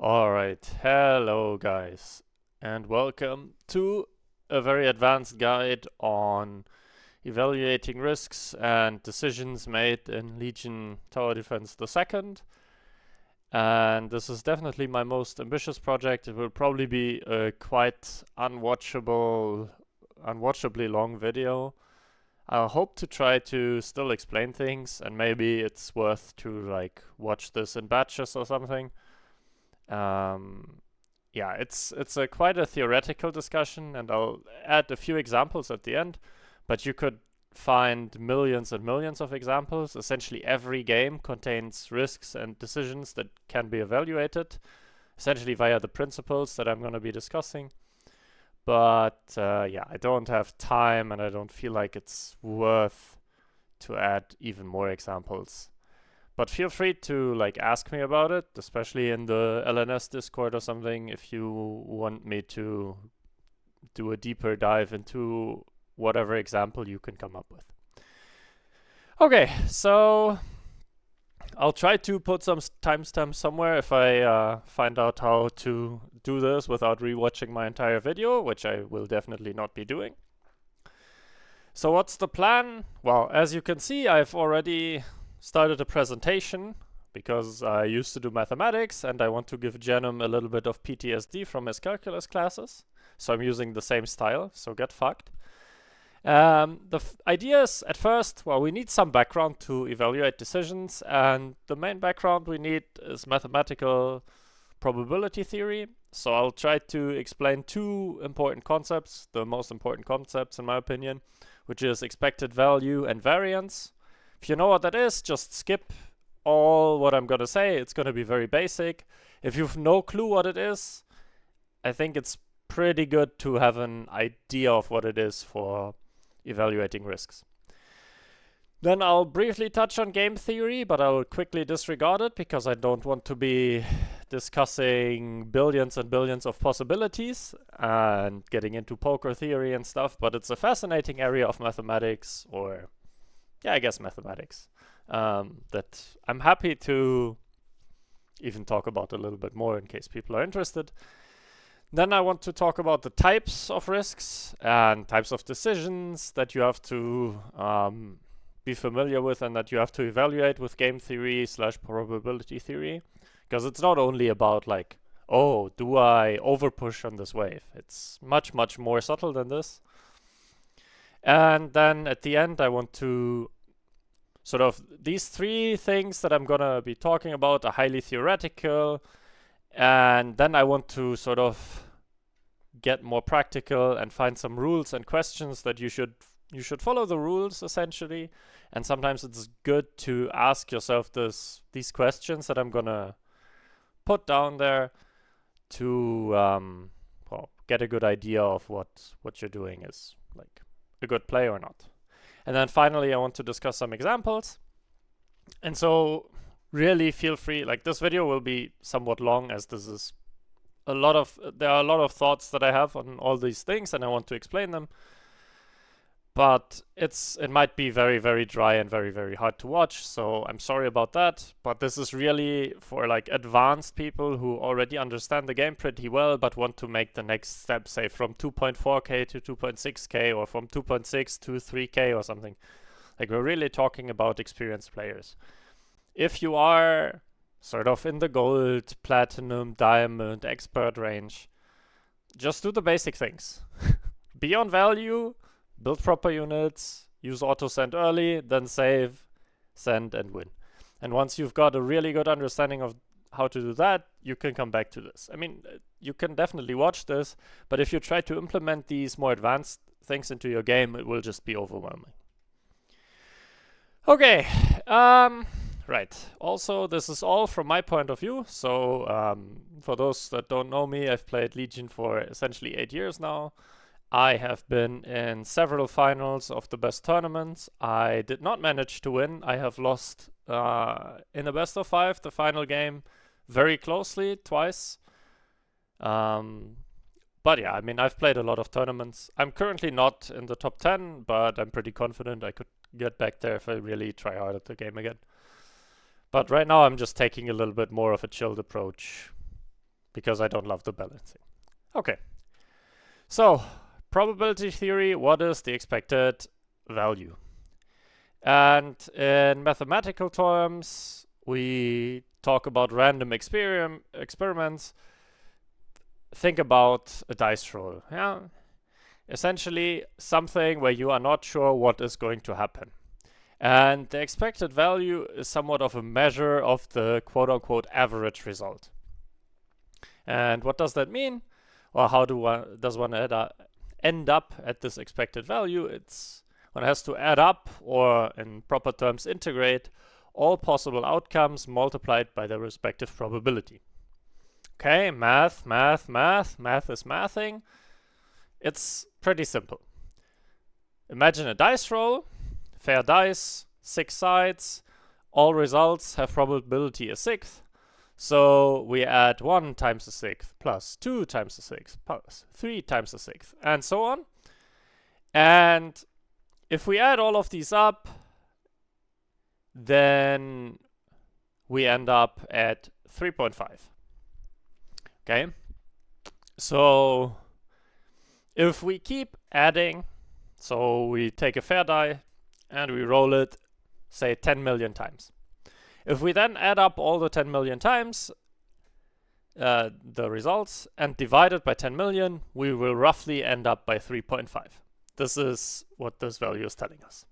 Alright, hello guys, and welcome to a very advanced guide on evaluating risks and decisions made in Legion Tower Defense II. And this is definitely my most ambitious project. It will probably be a quite unwatchably long video. I hope to try to still explain things, and maybe it's worth to watch this in batches or something. Yeah, it's a quite a theoretical discussion, and I'll add a few examples at the end, but you could find millions and millions of examples. Essentially, every game contains risks and decisions that can be evaluated, essentially via the principles that I'm going to be discussing. But yeah, I don't have time, and I don't feel like it's worth to add even more examples. But feel free to ask me about it, especially in the LNS Discord or something, if you want me to do a deeper dive into whatever example you can come up with. Okay, so I'll try to put some timestamps somewhere if I find out how to do this without rewatching my entire video, which I will definitely not be doing. So what's the plan? Well, as you can see, I've already started a presentation because I used to do mathematics and I want to give Janum a little bit of PTSD from his calculus classes. So I'm using the same style, so get fucked. The idea is, at first, well, we need some background to evaluate decisions, and the main background we need is mathematical probability theory. So I'll try to explain two important concepts, the most important concepts in my opinion, which is expected value and variance. If you know what that is, just skip all what I'm going to say. It's going to be very basic. If you've no clue what it is, I think it's pretty good to have an idea of what it is for evaluating risks. Then I'll briefly touch on game theory, but I'll quickly disregard it because I don't want to be discussing billions and billions of possibilities and getting into poker theory and stuff, but it's a fascinating area of mathematics, or yeah, I guess mathematics, that I'm happy to even talk about a little bit more in case people are interested. Then I want to talk about the types of risks and types of decisions that you have to be familiar with and that you have to evaluate with game theory / probability theory. Because it's not only about oh, do I overpush on this wave? It's much, much more subtle than this. And then at the end, I want to sort of, these three things that I'm gonna be talking about are highly theoretical, and then I want to sort of get more practical and find some rules and questions that you should follow the rules essentially. And sometimes it's good to ask yourself these questions that I'm gonna put down there to well, get a good idea of what you're doing is a good play or not. And then finally, I want to discuss some examples. And so really feel free, this video will be somewhat long, as this is there are a lot of thoughts that I have on all these things and I want to explain them. But it might be very, very dry and very, very hard to watch, so I'm sorry about that. But this is really for advanced people who already understand the game pretty well but want to make the next step, say from 2.4K to 2.6K or from 2.6 to 3K or something. We're really talking about experienced players. If you are sort of in the gold, platinum, diamond, expert range, just do the basic things. Be on value, build proper units, use auto send early, then save, send, and win. And once you've got a really good understanding of how to do that, you can come back to this. I mean, you can definitely watch this, but if you try to implement these more advanced things into your game, it will just be overwhelming. Okay, right. Also, this is all from my point of view. So, for those that don't know me, I've played Legion for essentially 8 years now. I have been in several finals of the best tournaments. I did not manage to win. I have lost in a best of 5, the final game, very closely, twice. But yeah, I mean, I've played a lot of tournaments. I'm currently not in the top 10, but I'm pretty confident I could get back there if I really try hard at the game again. But right now I'm just taking a little bit more of a chilled approach. because I don't love the balancing. Okay. So, probability theory, what is the expected value? And in mathematical terms, we talk about random experiments. Think about a dice roll. Yeah, essentially something where you are not sure what is going to happen. And the expected value is somewhat of a measure of the quote-unquote average result. And what does that mean? Or how does one end up at this expected value? One has to add up, or in proper terms integrate, all possible outcomes multiplied by their respective probability. Okay, math is mathing. It's pretty simple. Imagine a dice roll, fair dice, 6 sides, all results have probability a sixth. So we add 1 times the sixth, plus 2 times the sixth, plus 3 times the sixth, and so on. And if we add all of these up, then we end up at 3.5. Okay? So if we keep adding, so we take a fair die and we roll it, say 10 million times. If we then add up all the 10 million times, the results, and divide it by 10 million, we will roughly end up by 3.5. This is what this value is telling us.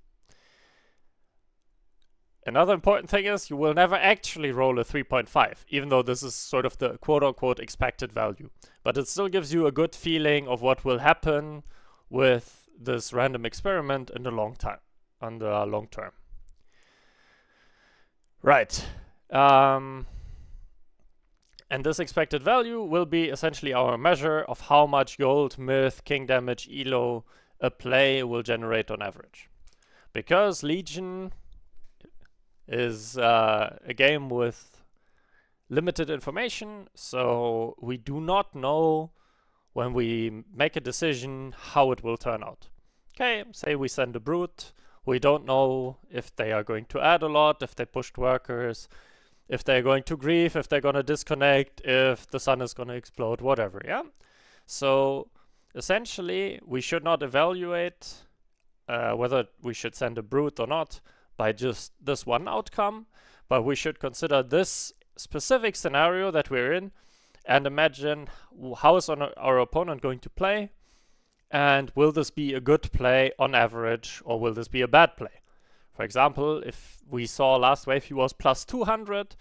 Another important thing is you will never actually roll a 3.5, even though this is sort of the quote-unquote expected value. But it still gives you a good feeling of what will happen with this random experiment in the long term. Right. And this expected value will be essentially our measure of how much gold, myth, king damage, elo a play will generate on average. Because Legion is a game with limited information, so we do not know when we make a decision how it will turn out. Okay, say we send a brute, we don't know if they are going to add a lot, if they pushed workers, if they're going to grieve, if they're going to disconnect, if the sun is going to explode, whatever, yeah? So essentially, we should not evaluate whether we should send a brute or not by just this one outcome, but we should consider this specific scenario that we're in and imagine how is our opponent going to play, and will this be a good play on average, or will this be a bad play? For example, if we saw last wave he was plus 200,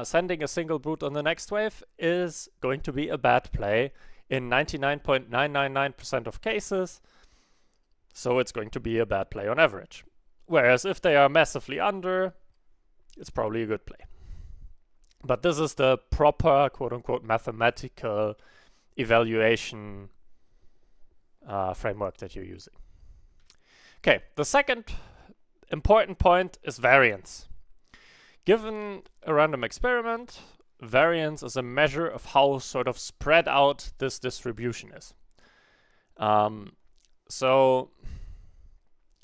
sending a single brute on the next wave is going to be a bad play in 99.999% of cases, so it's going to be a bad play on average. Whereas if they are massively under, it's probably a good play. But this is the proper quote-unquote mathematical evaluation framework that you're using. Okay, the second important point is variance. Given a random experiment, variance is a measure of how sort of spread out this distribution is. So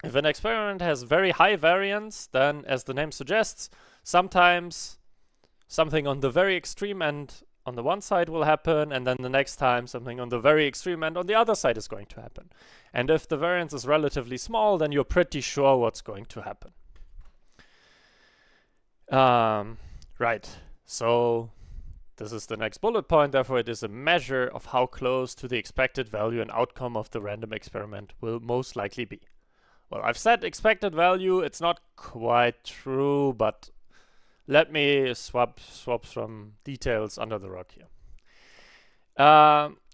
if an experiment has very high variance, then as the name suggests, sometimes something on the very extreme end on the one side will happen, and then the next time something on the very extreme end on the other side is going to happen. And if the variance is relatively small, then you're pretty sure what's going to happen. Right, so this is the next bullet point. Therefore, it is a measure of how close to the expected value and outcome of the random experiment will most likely be. Well, I've said expected value. It's not quite true, but let me swap some details under the rug here.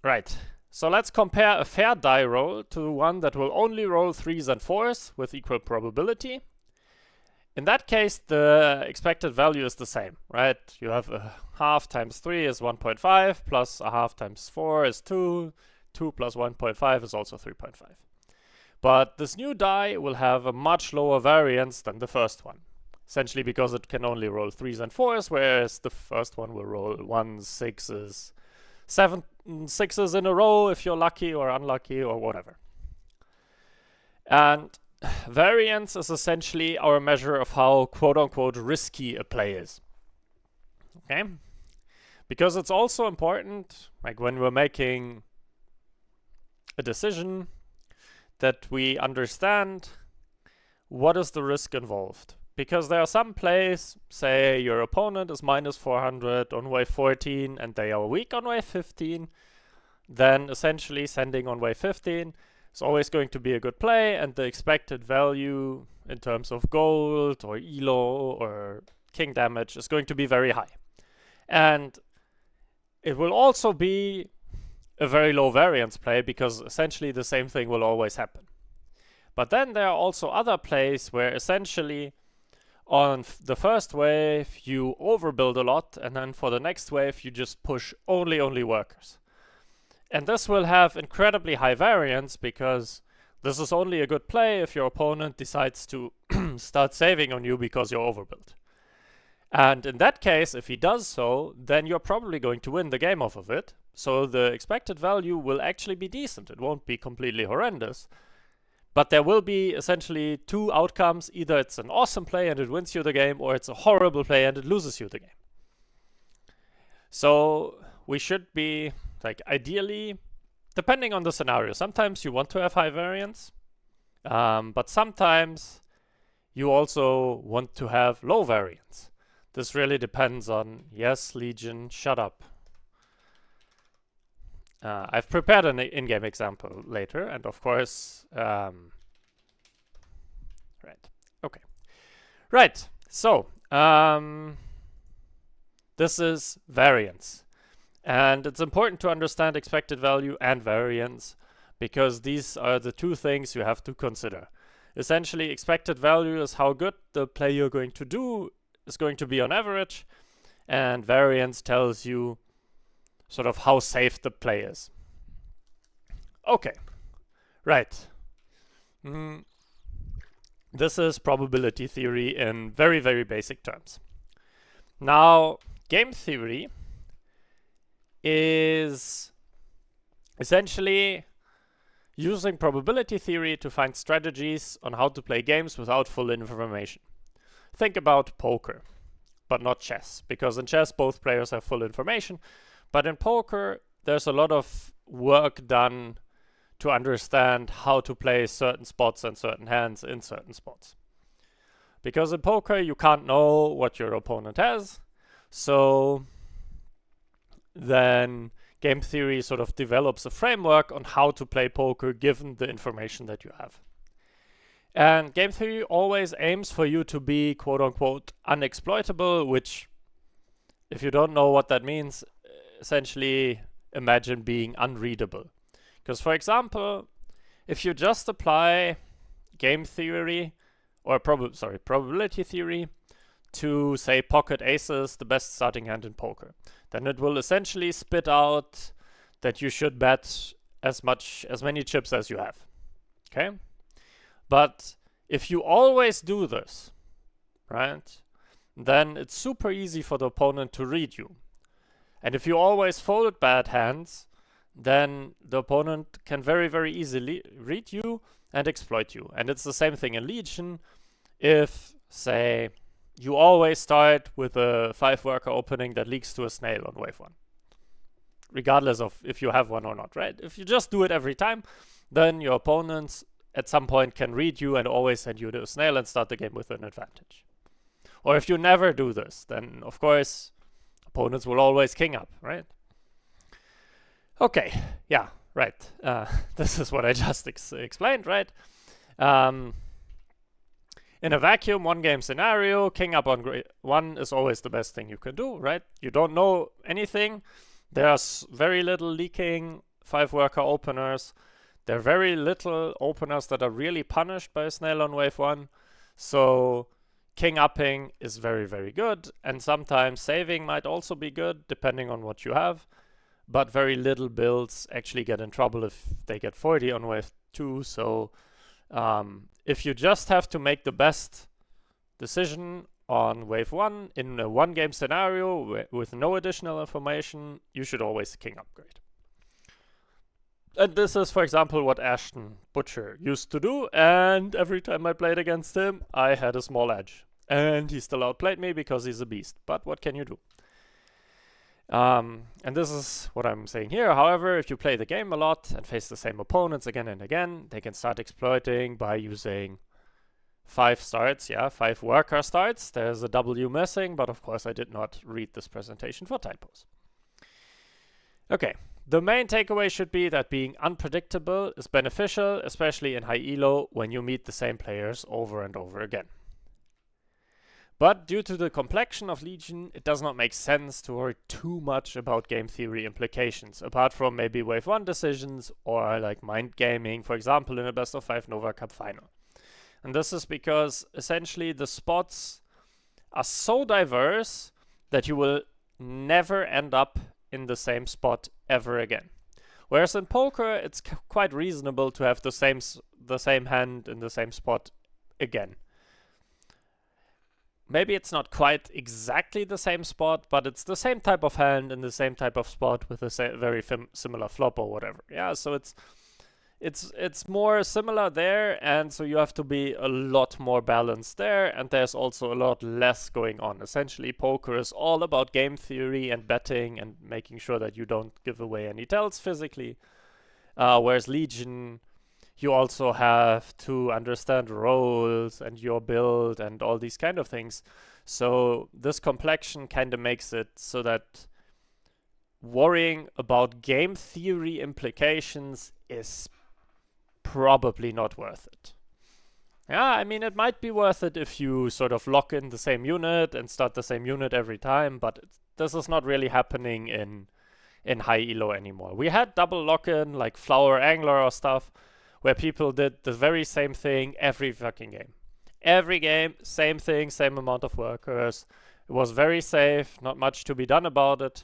Right, so let's compare a fair die roll to one that will only roll 3s and 4s with equal probability. In that case, the expected value is the same, right? You have a half times 3 is 1.5, plus a half times 4 is 2, 2 plus 1.5 is also 3.5. But this new die will have a much lower variance than the first one. Essentially because it can only roll 3s and 4s, whereas the first one will roll 1s, 6s, 7 6s in a row if you're lucky or unlucky or whatever. And variance is essentially our measure of how quote-unquote risky a play is. Okay? Because it's also important, like when we're making a decision, that we understand what is the risk involved. Because there are some plays, say your opponent is minus 400 on wave 14 and they are weak on wave 15, then essentially sending on wave 15 is always going to be a good play, and the expected value in terms of gold or elo or king damage is going to be very high. And it will also be a very low variance play because essentially the same thing will always happen. But then there are also other plays where essentially on the first wave you overbuild a lot, and then for the next wave you just push only workers. And this will have incredibly high variance because this is only a good play if your opponent decides to start saving on you because you're overbuilt. And in that case, if he does so, then you're probably going to win the game off of it. So the expected value will actually be decent. It won't be completely horrendous. But there will be essentially two outcomes. Either it's an awesome play and it wins you the game, or it's a horrible play and it loses you the game. So we should be, like, ideally, depending on the scenario, sometimes you want to have high variance, but sometimes you also want to have low variance. This really depends on, yes, Legion, shut up. I've prepared an in-game example later, and of course, right, okay. Right, so, this is variance. And it's important to understand expected value and variance, because these are the two things you have to consider. Essentially, expected value is how good the play you're going to do is going to be on average, and variance tells you sort of how safe the play is. Okay, right. This is probability theory in very, very basic terms. Now, game theory is essentially using probability theory to find strategies on how to play games without full information. Think about poker, but not chess, because in chess both players have full information, but in poker there's a lot of work done to understand how to play certain spots and certain hands in certain spots. Because in poker you can't know what your opponent has, so then game theory sort of develops a framework on how to play poker given the information that you have. And game theory always aims for you to be quote-unquote unexploitable, which, if you don't know what that means, essentially imagine being unreadable. Because, for example, if you just apply game theory, or probability theory, to, say, pocket aces, the best starting hand in poker, then it will essentially spit out that you should bet as many chips as you have. Okay? But if you always do this, right, then it's super easy for the opponent to read you. And if you always fold bad hands, then the opponent can very, very easily read you and exploit you. And it's the same thing in Legion. If, say, you always start with a 5-worker opening that leaks to a snail on wave 1, regardless of if you have one or not, right? If you just do it every time, then your opponents at some point can read you and always send you to a snail and start the game with an advantage. Or if you never do this, then of course opponents will always king up, right? Okay, yeah, right. This is what I just explained, right? In a vacuum, one game scenario, king up on grade 1 is always the best thing you can do, right? You don't know anything. There's very little leaking 5-worker openers. There are very little openers that are really punished by a snail on wave 1. So king upping is very, very good. And sometimes saving might also be good, depending on what you have. But very little builds actually get in trouble if they get 40 on wave 2. So if you just have to make the best decision on wave 1 in a one-game scenario with no additional information, you should always king upgrade. And this is, for example, what Ashton Butcher used to do, and every time I played against him, I had a small edge. And he still outplayed me because he's a beast, but what can you do? And this is what I'm saying here. However, if you play the game a lot and face the same opponents again and again, they can start exploiting by using 5 starts, 5 worker starts. There's a W missing, but of course I did not read this presentation for typos. Okay, the main takeaway should be that being unpredictable is beneficial, especially in high elo when you meet the same players over and over again. But due to the complexion of Legion, it does not make sense to worry too much about game theory implications, apart from maybe Wave 1 decisions or like mind gaming, for example, in a best of 5 Nova Cup final. And this is because essentially the spots are so diverse that you will never end up in the same spot ever again. Whereas in poker, it's quite reasonable to have the same hand in the same spot again. Maybe it's not quite exactly the same spot, but it's the same type of hand in the same type of spot with a very similar flop or whatever. Yeah, so it's more similar there, and so you have to be a lot more balanced there, and there's also a lot less going on. Essentially, poker is all about game theory and betting and making sure that you don't give away any tells physically. Whereas Legion, you also have to understand roles and your build and all these kind of things. So this complexion kind of makes it so that worrying about game theory implications is probably not worth it. Yeah, I mean, it might be worth it if you sort of lock in the same unit and start the same unit every time, but this is not really happening in high elo anymore. We had double lock-in, like Flower Angler or stuff, where people did the very same thing every fucking game. Every game, same thing, same amount of workers. It was very safe, not much to be done about it.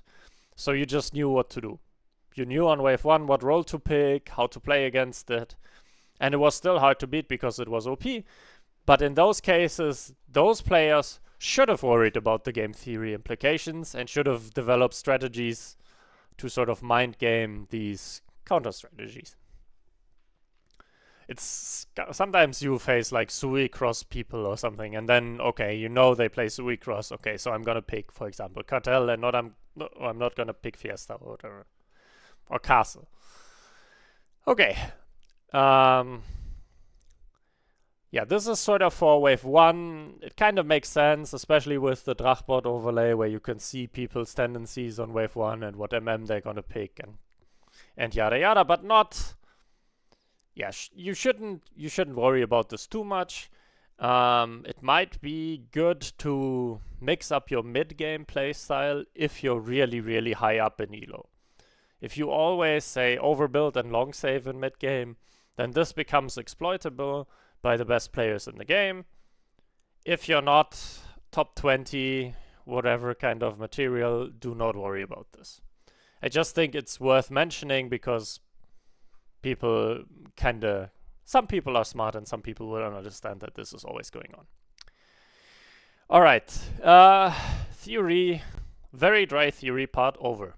So you just knew what to do. You knew on wave 1 what role to pick, how to play against it. And it was still hard to beat because it was OP. But in those cases, those players should have worried about the game theory implications and should have developed strategies to sort of mind game these counter strategies. It's sometimes you face like Sui cross people or something, and then okay, you know they play Sui cross. Okay, so I'm gonna pick, for example, Cartel, and I'm not gonna pick Fiesta or whatever, or Castle. Okay, yeah, this is sort of for wave 1. It kind of makes sense, especially with the Drachbot overlay, where you can see people's tendencies on wave 1 and what MM they're gonna pick and yada yada, but not. Yeah, you shouldn't worry about this too much. It might be good to mix up your mid-game playstyle if you're really, really high up in elo. If you always say overbuild and long save in mid-game, then this becomes exploitable by the best players in the game. If you're not top 20, whatever kind of material, do not worry about this. I just think it's worth mentioning because people some people are smart and some people will understand that this is always going on. All right, theory, very dry theory part over.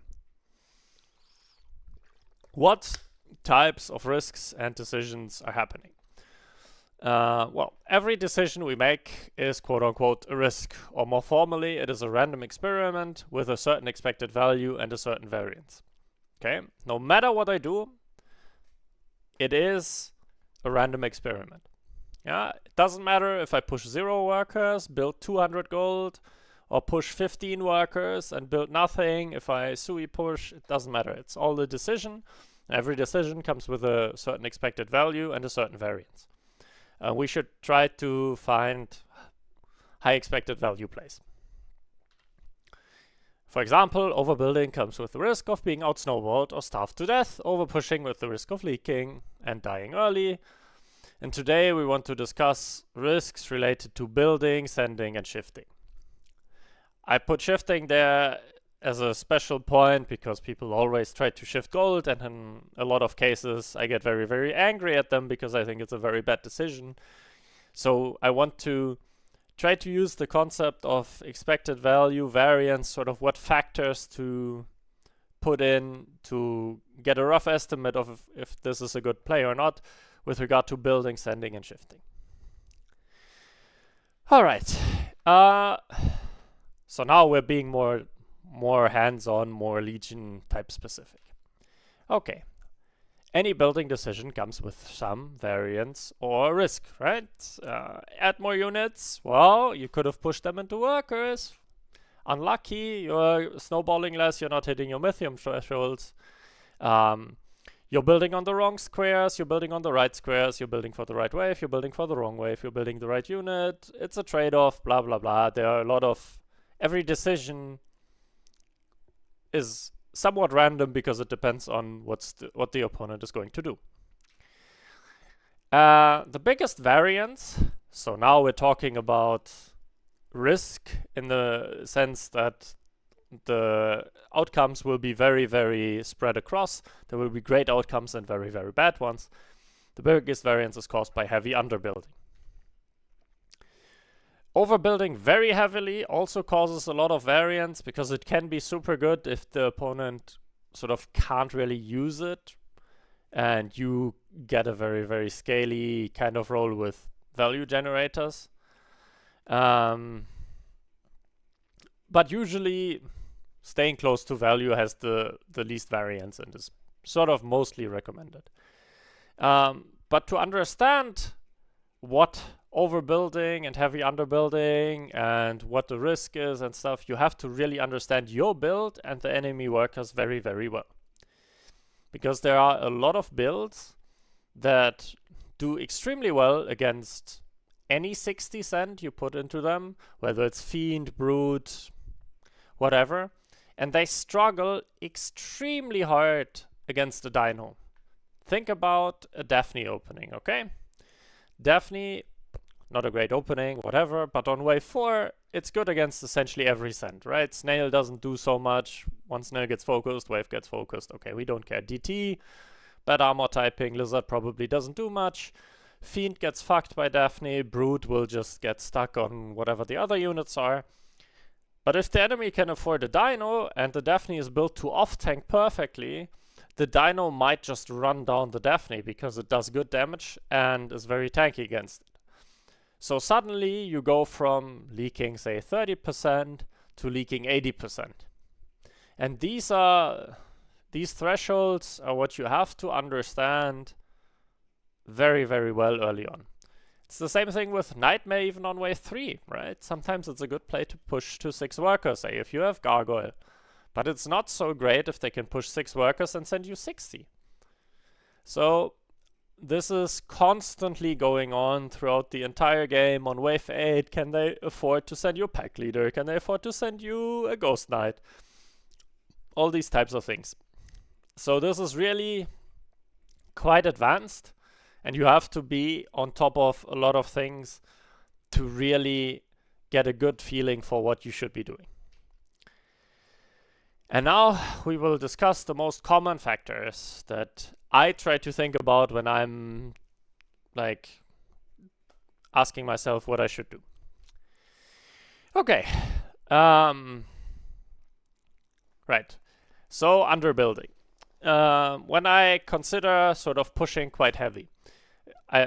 What types of risks and decisions are happening? Well, every decision we make is quote-unquote a risk, or more formally, it is a random experiment with a certain expected value and a certain variance. Okay, no matter what I do, it is a random experiment. Yeah, it doesn't matter if I push 0 workers, build 200 gold, or push 15 workers and build nothing. If I Sui push, it doesn't matter. It's all the decision. Every decision comes with a certain expected value and a certain variance. We should try to find high expected value plays. For example, overbuilding comes with the risk of being out-snowballed or starved to death, overpushing with the risk of leaking and dying early. And today we want to discuss risks related to building, sending, and shifting. I put shifting there as a special point because people always try to shift gold, and in a lot of cases I get very, very angry at them because I think it's a very bad decision. So I want to try to use the concept of expected value, variance, sort of what factors to put in to get a rough estimate of if this is a good play or not with regard to building, sending, and shifting. All right. So now we're being more more hands-on, more Legion type specific. Okay. Any building decision comes with some variance or risk, right? Add more units. Well, you could have pushed them into workers. Unlucky, you're snowballing less, you're not hitting your Mythium thresholds. You're building on the wrong squares, you're building on the right squares, you're building for the right wave, you're building for the wrong wave, you're building the right unit. It's a trade-off, blah, blah, blah. There are a lot of... Every decision is somewhat random because it depends on what the opponent is going to do. The biggest variance, so now we're talking about risk in the sense that the outcomes will be very, very spread across. There will be great outcomes and very, very bad ones. The biggest variance is caused by heavy underbuilding. Overbuilding very heavily also causes a lot of variance because it can be super good if the opponent sort of can't really use it and you get a very, very scaly kind of role with value generators. But usually staying close to value has the least variance and is sort of mostly recommended. But to understand what overbuilding and heavy underbuilding and what the risk is and stuff, you have to really understand your build and the enemy workers very, very well. Because there are a lot of builds that do extremely well against any 60 cent you put into them, whether it's Fiend, Brute, whatever, and they struggle extremely hard against the Dino. Think about a Daphne opening, okay? Daphne, not a great opening, whatever, but on wave 4, it's good against essentially every cent, right? Snail doesn't do so much. Once Snail gets focused, wave gets focused. Okay, we don't care. DT, bad armor typing, Lizard probably doesn't do much. Fiend gets fucked by Daphne. Brute will just get stuck on whatever the other units are. But if the enemy can afford a Dino and the Daphne is built to off-tank perfectly, the Dino might just run down the Daphne because it does good damage and is very tanky against it. So suddenly you go from leaking, say, 30% to leaking 80%. And these thresholds are what you have to understand very, very well early on. It's the same thing with Nightmare even on wave 3, right? Sometimes it's a good play to push to 6 workers, say, if you have Gargoyle. But it's not so great if they can push 6 workers and send you 60. So this is constantly going on throughout the entire game. On wave 8, can they afford to send you a pack leader? Can they afford to send you a Ghost Knight? All these types of things. So this is really quite advanced, and you have to be on top of a lot of things to really get a good feeling for what you should be doing. And now we will discuss the most common factors that I try to think about when I'm like asking myself what I should do. Okay. Right. So underbuilding. When I consider sort of pushing quite heavy,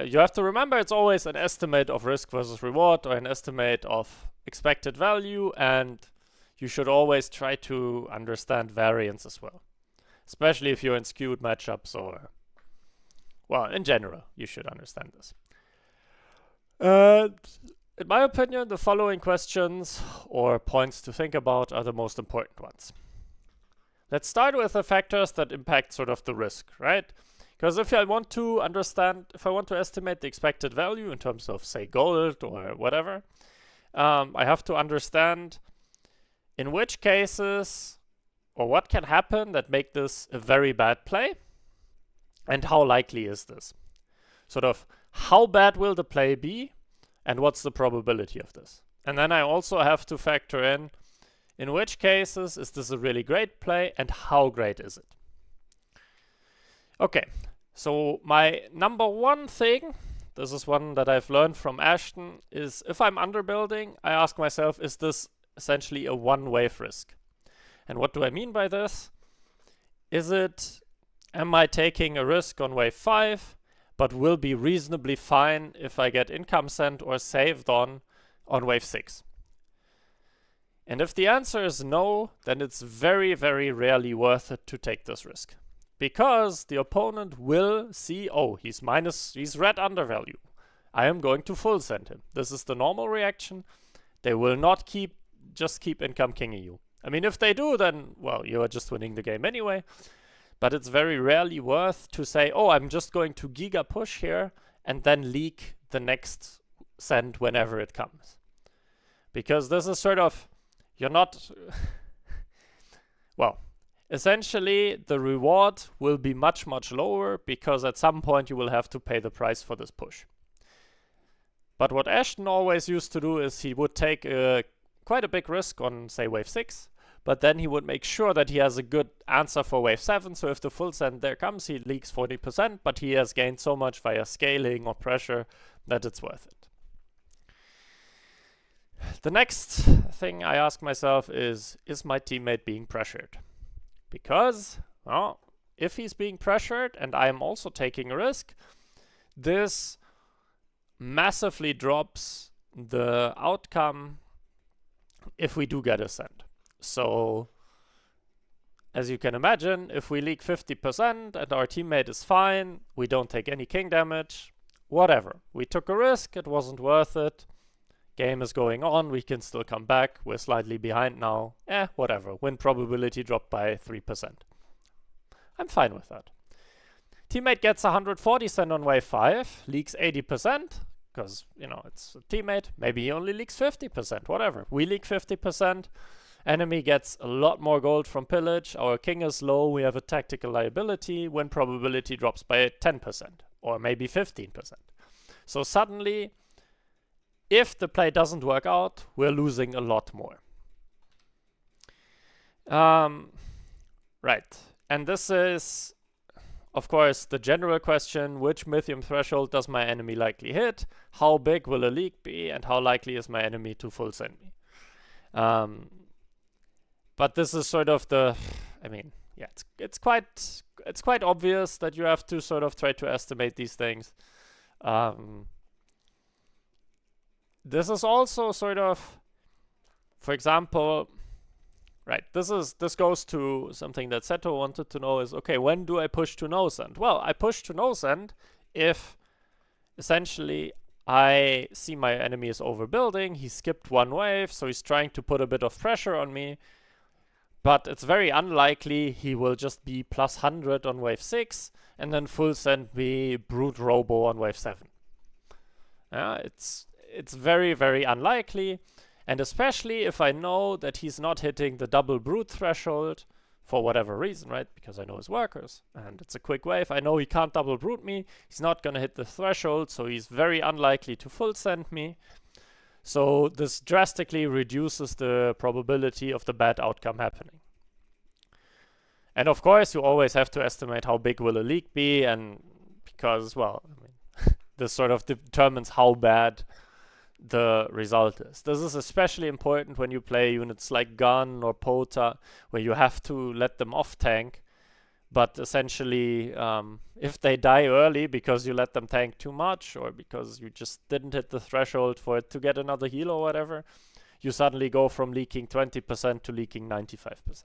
you have to remember it's always an estimate of risk versus reward or an estimate of expected value, and you should always try to understand variance as well. Especially if you're in skewed matchups or, well, in general, you should understand this. In my opinion, the following questions or points to think about are the most important ones. Let's start with the factors that impact sort of the risk, right? Because if I want to estimate the expected value in terms of, say, gold or whatever, I have to understand in which cases or what can happen that make this a very bad play, and how likely is this? Sort of, how bad will the play be, and what's the probability of this? And then I also have to factor in which cases is this a really great play, and how great is it? Okay, so my number one thing, this is one that I've learned from Ashton, is if I'm underbuilding, I ask myself, is this essentially a one-wave risk? And what do I mean by this? Am I taking a risk on wave 5, but will be reasonably fine if I get income sent or saved on wave 6? And if the answer is no, then it's very, very rarely worth it to take this risk. Because the opponent will see, oh, he's red undervalue. I am going to full send him. This is the normal reaction. They will not just keep income kinging you. I mean, if they do, then, well, you are just winning the game anyway. But it's very rarely worth to say, oh, I'm just going to giga push here and then leak the next send whenever it comes. Because this is sort of, you're not, well, essentially the reward will be much, much lower because at some point you will have to pay the price for this push. But what Ashton always used to do is he would take quite a big risk on, say, wave 6, but then he would make sure that he has a good answer for wave 7, so if the full send there comes, he leaks 40%, but he has gained so much via scaling or pressure that it's worth it. The next thing I ask myself is my teammate being pressured? Because, well, if he's being pressured and I am also taking a risk, this massively drops the outcome if we do get a send. So, as you can imagine, if we leak 50% and our teammate is fine, we don't take any king damage, whatever. We took a risk, it wasn't worth it. Game is going on, we can still come back, we're slightly behind now, whatever. Win probability dropped by 3%. I'm fine with that. Teammate gets 140 send on wave 5, leaks 80%, because, you know, it's a teammate. Maybe he only leaks 50%, whatever. We leak 50%. Enemy gets a lot more gold from pillage. Our king is low. We have a tactical liability. Win probability drops by 10%, or maybe 15%. So suddenly, if the play doesn't work out, we're losing a lot more. Right. And this is, of course, the general question: which Mythium threshold does my enemy likely hit? How big will a leak be? And how likely is my enemy to full send me? But this is sort of the, I mean, yeah, it's quite obvious that you have to sort of try to estimate these things. This is also sort of, for example, right, this goes to something that Seto wanted to know is, okay, when do I push to no send? Well, I push to no send if essentially I see my enemy is overbuilding, he skipped one wave, so he's trying to put a bit of pressure on me, but it's very unlikely he will just be plus 100 on wave 6 and then full send me Brute Robo on wave 7. Yeah, it's very, very unlikely. And especially if I know that he's not hitting the double brute threshold for whatever reason, right? Because I know his workers and it's a quick wave. I know he can't double brute me. He's not going to hit the threshold, so he's very unlikely to full send me. So this drastically reduces the probability of the bad outcome happening. And of course, you always have to estimate how big will a leak be, and because, well, I mean, this sort of determines how bad the result is. This is especially important when you play units like Gun or Pota, where you have to let them off tank, but essentially if they die early because you let them tank too much or because you just didn't hit the threshold for it to get another heal or whatever, you suddenly go from leaking 20% to leaking 95%.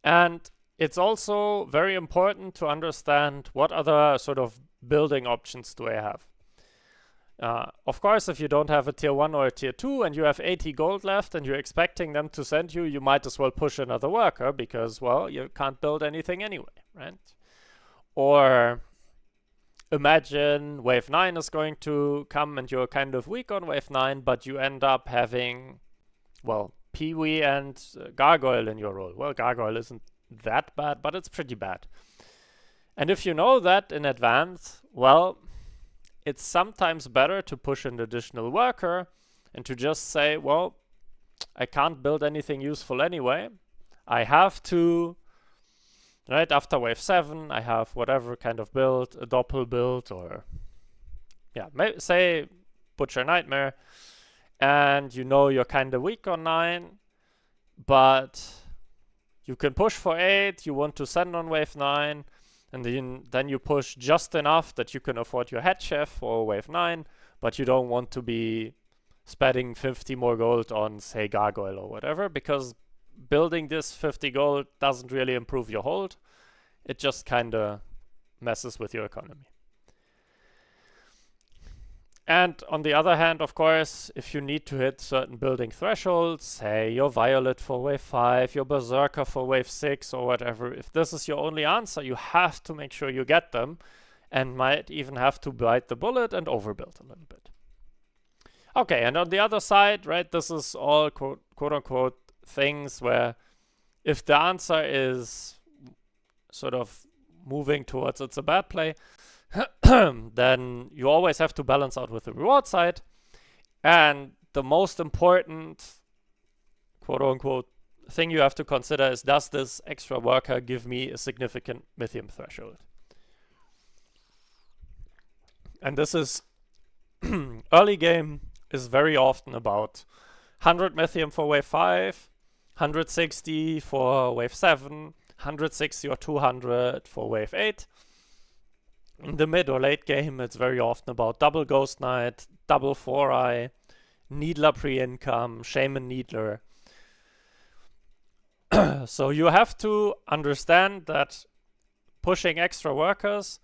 And it's also very important to understand what other sort of building options do I have. Of course, if you don't have a tier 1 or a tier 2 and you have 80 gold left and you're expecting them to send you, you might as well push another worker because, well, you can't build anything anyway, right? Or imagine wave 9 is going to come and you're kind of weak on wave 9, but you end up having, well, Peewee and Gargoyle in your role. Well, Gargoyle isn't that bad, but it's pretty bad. And if you know that in advance, well, it's sometimes better to push an additional worker and to just say, well, I can't build anything useful anyway. I have to, right after wave 7, I have whatever kind of build, a doppel build, or, yeah, say Butcher Nightmare, and you know you're kind of weak on 9, but you can push for 8, you want to send on wave 9, and then you push just enough that you can afford your head chef for wave 9, but you don't want to be spending 50 more gold on, say, Gargoyle or whatever, because building this 50 gold doesn't really improve your hold. It just kind of messes with your economy. And on the other hand, of course, if you need to hit certain building thresholds, say your Violet for wave 5, your Berserker for wave 6 or whatever, if this is your only answer, you have to make sure you get them, and might even have to bite the bullet and overbuild a little bit. Okay, and on the other side, right, this is all quote unquote things where if the answer is sort of moving towards it's a bad play, then you always have to balance out with the reward side. And the most important quote unquote thing you have to consider is, does this extra worker give me a significant Mythium threshold? And this is early game is very often about 100 Mythium for wave 5, 160 for wave 7, 160 or 200 for wave 8. In the mid or late game, it's very often about double Ghost Knight, double 4-Eye, Needler pre-income, Shaman Needler. So you have to understand that pushing extra workers,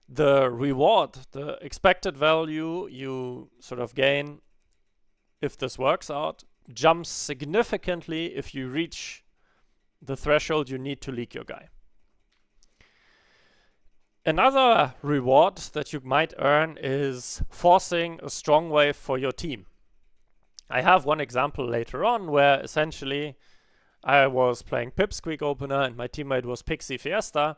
the reward, the expected value you sort of gain if this works out, jumps significantly if you reach the threshold you need to leak your guy. Another reward that you might earn is forcing a strong wave for your team. I have one example later on where essentially I was playing Pipsqueak Opener and my teammate was Pixie Fiesta,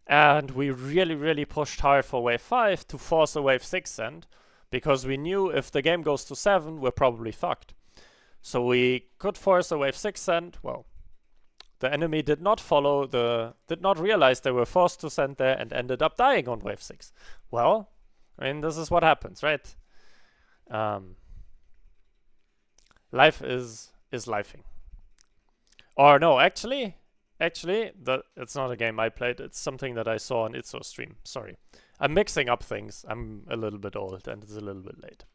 and we really pushed hard for wave 5 to force a wave 6 send, because we knew if the game goes to 7, we're probably fucked. So we could force a wave 6 send. Well, the enemy did not realize they were forced to send there and ended up dying on wave 6. Well, I mean, this is what happens, right? Life is lifing. Or no, actually, it's not a game I played. It's something that I saw on Itzo's stream. Sorry. I'm mixing up things. I'm a little bit old and it's a little bit late.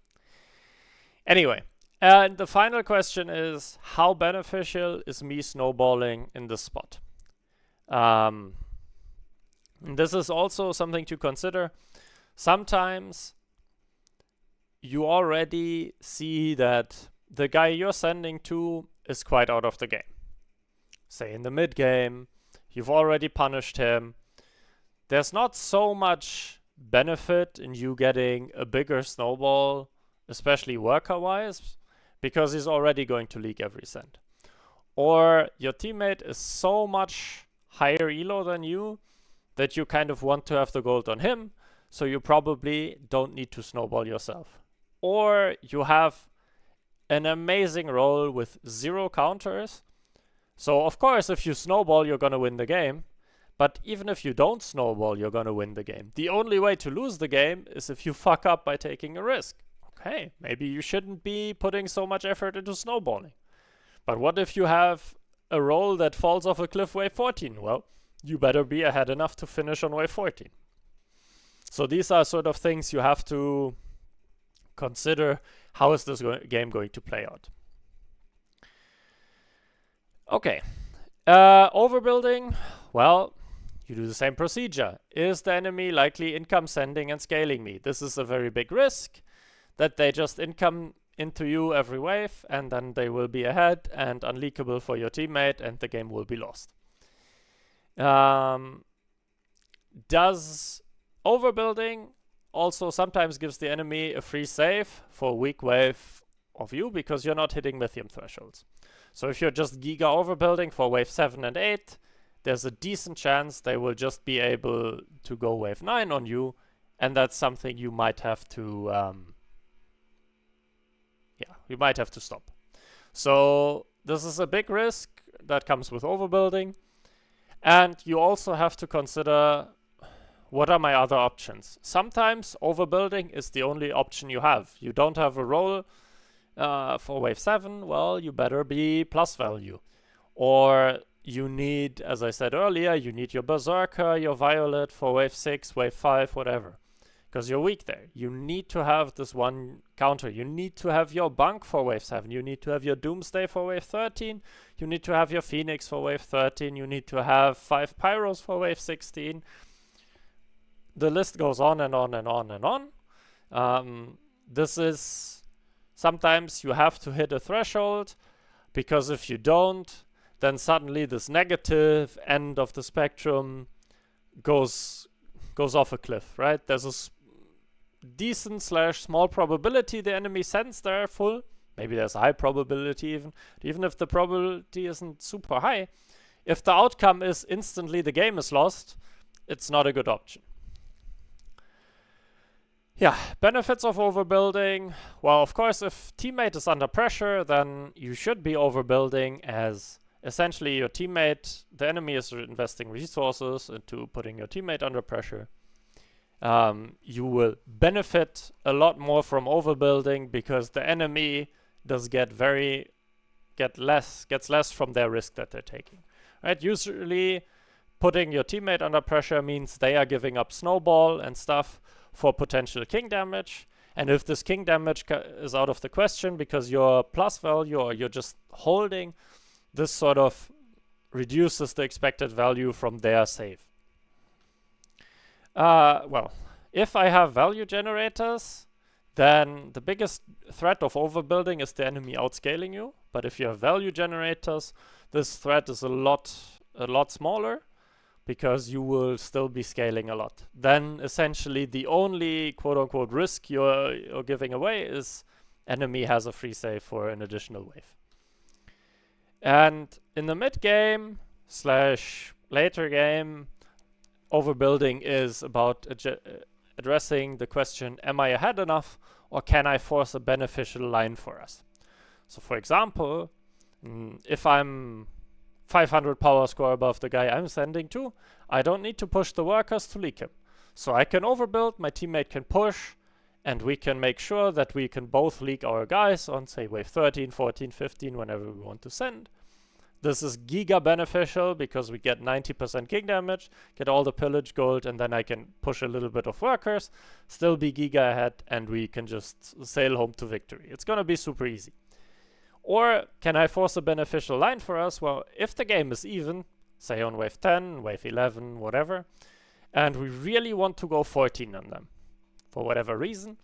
Anyway. And the final question is, how beneficial is me snowballing in this spot? This is also something to consider. Sometimes you already see that the guy you're sending to is quite out of the game. Say in the mid game, you've already punished him. There's not so much benefit in you getting a bigger snowball, especially worker-wise, because he's already going to leak every cent. Or your teammate is so much higher elo than you that you kind of want to have the gold on him, so you probably don't need to snowball yourself. Or you have an amazing role with 0 counters, so of course if you snowball you're gonna win the game, but even if you don't snowball you're gonna win the game. The only way to lose the game is if you fuck up by taking a risk. Okay, maybe you shouldn't be putting so much effort into snowballing. But what if you have a roll that falls off a cliff wave 14? Well, you better be ahead enough to finish on wave 14. So these are sort of things you have to consider. How is this game going to play out? Okay, overbuilding. Well, you do the same procedure. Is the enemy likely income sending and scaling me? This is a very big risk, that they just income into you every wave and then they will be ahead and unleakable for your teammate and the game will be lost. Does overbuilding also sometimes gives the enemy a free save for a weak wave of you because you're not hitting Mythium thresholds. So if you're just giga overbuilding for wave 7 and 8, there's a decent chance they will just be able to go wave 9 on you, and that's something you might have to you might have to stop. So this is a big risk that comes with overbuilding. And you also have to consider, what are my other options? Sometimes overbuilding is the only option you have. You don't have a roll for wave 7, well, you better be plus value. Or you need, as I said earlier, you need your Berserker, your Violet for wave 6, wave 5, whatever. because you're weak there. You need to have this one counter. You need to have your Bunk for wave 7. You need to have your Doomsday for wave 13. You need to have your Phoenix for wave 13. You need to have 5 Pyros for wave 16. The list goes on and on and on and on. This is sometimes you have to hit a threshold, because if you don't, then suddenly this negative end of the spectrum goes off a cliff, right? There's a decent / small probability the enemy sends there full. Maybe there's a high probability even if the probability isn't super high. If the outcome is instantly the game is lost, it's not a good option. Yeah, benefits of overbuilding. Well, of course, if teammate is under pressure, then you should be overbuilding, as essentially your teammate, the enemy is investing resources into putting your teammate under pressure. You will benefit a lot more from overbuilding, because the enemy does gets less from their risk that they're taking. Right? Usually, putting your teammate under pressure means they are giving up snowball and stuff for potential king damage. And if this king damage is out of the question because your plus value, or you're just holding, this sort of reduces the expected value from their save. Well, if I have value generators, then the biggest threat of overbuilding is the enemy outscaling you. But if you have value generators, this threat is a lot smaller, because you will still be scaling a lot. Then essentially the only quote-unquote risk you're giving away is enemy has a free save for an additional wave. And in the mid game / later game, overbuilding is about addressing the question, am I ahead enough, or can I force a beneficial line for us? So for example, if I'm 500 power score above the guy I'm sending to, I don't need to push the workers to leak him. So I can overbuild, my teammate can push, and we can make sure that we can both leak our guys on, say, wave 13, 14, 15, whenever we want to send. This is giga beneficial, because we get 90% king damage, get all the pillage gold, and then I can push a little bit of workers, still be giga ahead, and we can just sail home to victory. It's gonna be super easy. Or can I force a beneficial line for us? Well, if the game is even, say on wave 10, wave 11, whatever, and we really want to go 14 on them, for whatever reason,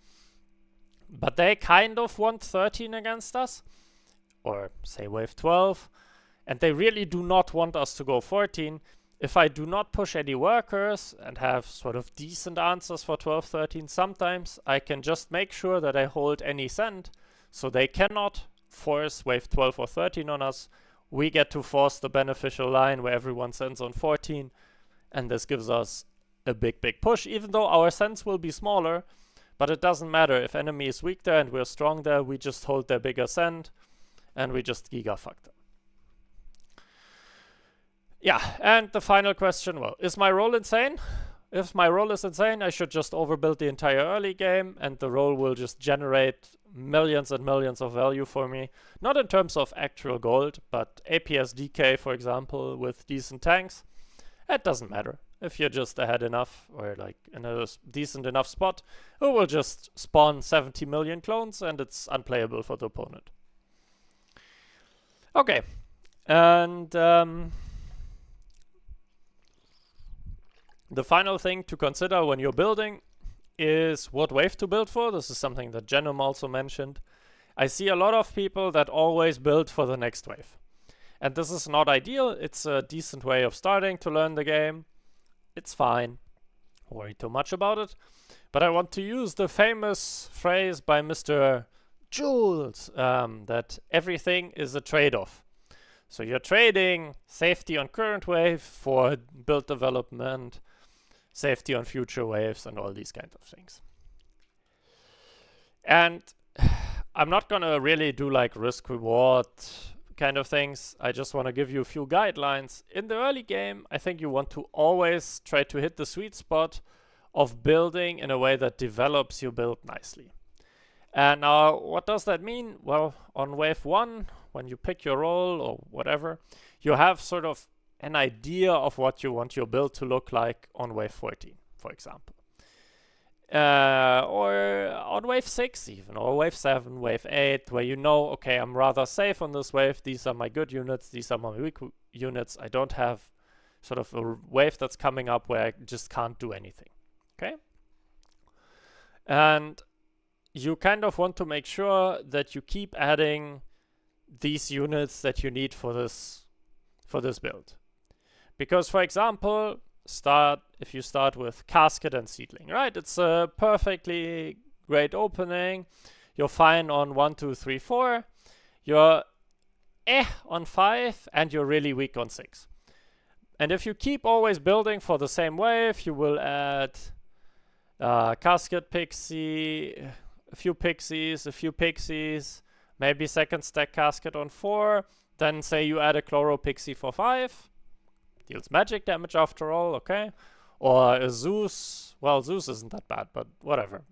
but they kind of want 13 against us, or say wave 12, and they really do not want us to go 14, if I do not push any workers and have sort of decent answers for 12, 13, sometimes I can just make sure that I hold any send, so they cannot force wave 12 or 13 on us. We get to force the beneficial line where everyone sends on 14, and this gives us a big push, even though our sends will be smaller, but it doesn't matter. If enemy is weak there and we're strong there, we just hold their bigger send, and we just giga-fuck them. Yeah, and the final question, well, is my role insane? If my role is insane, I should just overbuild the entire early game, and the role will just generate millions and millions of value for me. Not in terms of actual gold, but APS DK, for example, with decent tanks. It doesn't matter. If you're just ahead enough, or like in a decent enough spot, it will just spawn 70 million clones, and it's unplayable for the opponent. Okay, and the final thing to consider when you're building is what wave to build for. This is something that Genom also mentioned. I see a lot of people that always build for the next wave. And this is not ideal. It's a decent way of starting to learn the game. It's fine. Don't worry too much about it. But I want to use the famous phrase by Mr. Jules, that everything is a trade-off. So you're trading safety on current wave for build development, safety on future waves, and all these kind of things. And I'm not gonna really do like risk-reward kind of things. I just want to give you a few guidelines. In the early game, I think you want to always try to hit the sweet spot of building in a way that develops your build nicely. And now, what does that mean? Well, on wave 1, when you pick your role or whatever, you have sort of an idea of what you want your build to look like on wave 14, for example. or on wave 6 even, or wave 7, wave 8, where you know, okay, I'm rather safe on this wave. These are my good units, these are my weak units. I don't have sort of a wave that's coming up where I just can't do anything. Okay? And you kind of want to make sure that you keep adding these units that you need for this build. Because, for example, if you start with Casket and Seedling, right? It's a perfectly great opening. You're fine on 1, 2, 3, 4. You're on 5, and you're really weak on 6. And if you keep always building for the same wave, you will add Casket Pixie, a few Pixies, maybe second stack Casket on 4. Then say you add a Chloro Pixie for 5. Deals magic damage after all, okay? Or a Zeus. Well, Zeus isn't that bad, but whatever.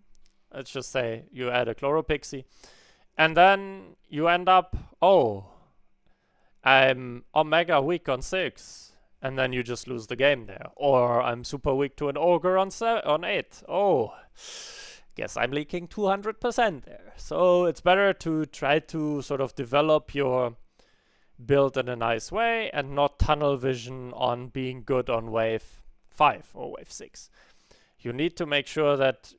Let's just say you add a Chloro Pixie. And then you end up, oh, I'm Omega weak on 6. And then you just lose the game there. Or I'm super weak to an Ogre on 8. Oh, guess I'm leaking 200% there. So it's better to try to sort of develop your build in a nice way and not tunnel vision on being good on wave 5 or wave 6. You need to make sure that,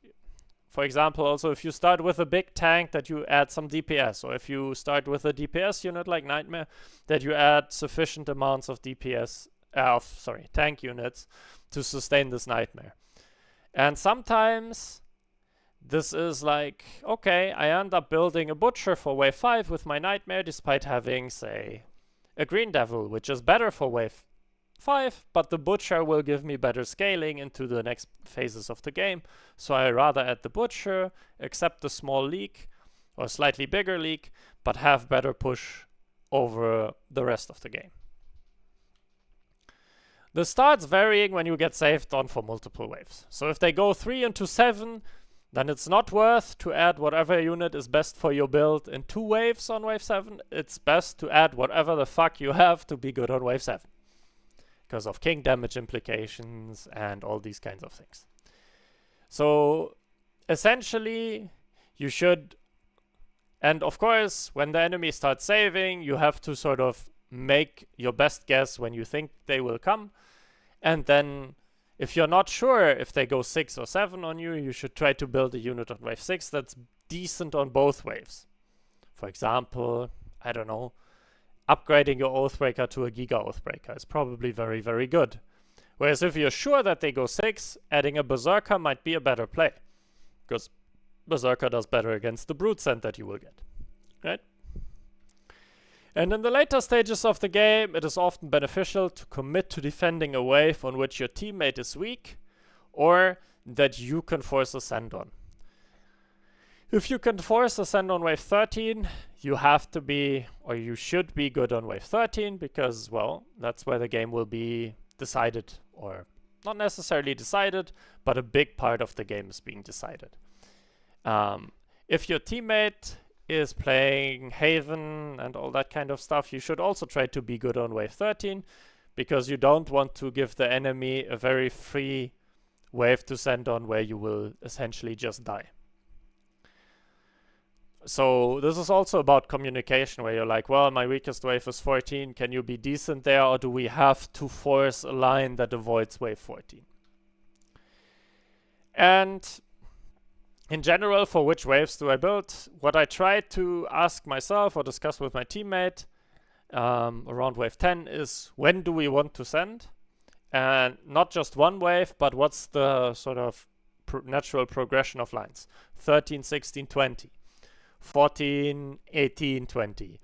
for example, also if you start with a big tank, that you add some DPS, or if you start with a DPS unit like Nightmare, that you add sufficient amounts of tank units to sustain this Nightmare. And sometimes this is like, okay, I end up building a Butcher for wave 5 with my Nightmare, despite having, say, a Green Devil, which is better for wave 5, but the Butcher will give me better scaling into the next phases of the game. So I rather add the Butcher, accept the small leak, or slightly bigger leak, but have better push over the rest of the game. This starts varying when you get saved on for multiple waves. So if they go 3 into 7, then it's not worth to add whatever unit is best for your build in 2 waves on wave 7. It's best to add whatever the fuck you have to be good on wave 7. Because of king damage implications and all these kinds of things. So essentially, you should, and of course, when the enemy starts saving, you have to sort of make your best guess when you think they will come. And then if you're not sure if they go 6 or 7 on you, you should try to build a unit on wave 6 that's decent on both waves. For example, I don't know, upgrading your Oathbreaker to a Giga Oathbreaker is probably very, very good. Whereas if you're sure that they go 6, adding a Berserker might be a better play. Because Berserker does better against the Brute Send that you will get. Right? And in the later stages of the game, it is often beneficial to commit to defending a wave on which your teammate is weak, or that you can force a send on. If you can force a send on wave 13, you have to be, or you should be good on wave 13, because, well, that's where the game will be decided, or not necessarily decided, but a big part of the game is being decided. If your teammate is playing Haven and all that kind of stuff, you should also try to be good on wave 13, because you don't want to give the enemy a very free wave to send on where you will essentially just die. So this is also about communication, where you're like, well, my weakest wave is 14, can you be decent there, or do we have to force a line that avoids wave 14? And in general, for which waves do I build? What I try to ask myself or discuss with my teammate around wave 10 is, when do we want to send? And not just one wave, but what's the sort of natural progression of lines? 13, 16, 20. 14, 18, 20.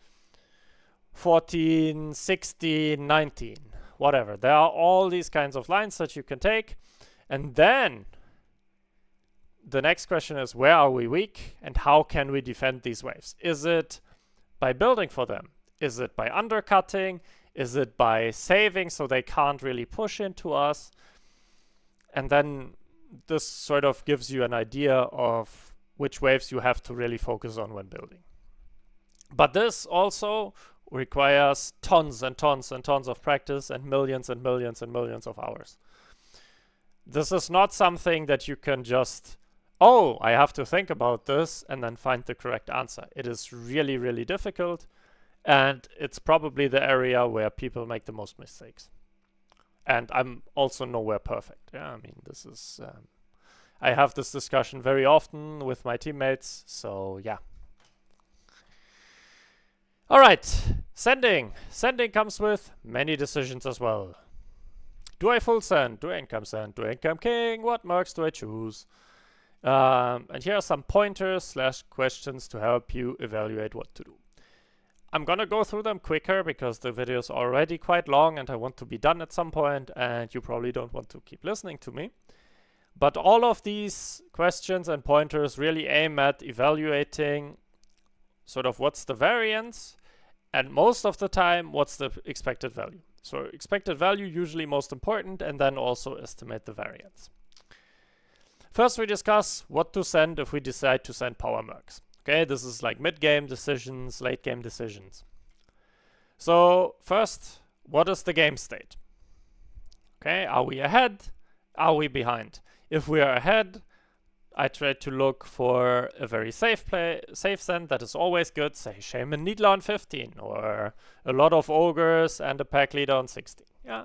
14, 16, 19. Whatever. There are all these kinds of lines that you can take. And then the next question is, where are we weak and how can we defend these waves? Is it by building for them? Is it by undercutting? Is it by saving so they can't really push into us? And then this sort of gives you an idea of which waves you have to really focus on when building. But this also requires tons and tons and tons of practice and millions and millions and millions of hours. This is not something that you can just oh, I have to think about this and then find the correct answer. It is really, really difficult, and it's probably the area where people make the most mistakes. And I'm also nowhere perfect. Yeah, I mean, this is, I have this discussion very often with my teammates, so yeah. All right, sending. Sending comes with many decisions as well. Do I full send? Do I income send? Do I income king? What marks do I choose? And here are some pointers / questions to help you evaluate what to do. I'm gonna go through them quicker because the video is already quite long and I want to be done at some point, and you probably don't want to keep listening to me. But all of these questions and pointers really aim at evaluating sort of what's the variance, and most of the time what's the expected value. So expected value usually most important, and then also estimate the variance. First we discuss what to send if we decide to send power mercs. Okay, this is like mid-game decisions, late-game decisions. So first, what is the game state? Okay, are we ahead? Are we behind? If we are ahead, I try to look for a very safe send that is always good, say Shaman Needler on 15, or a lot of Ogres and a pack leader on 16. Yeah.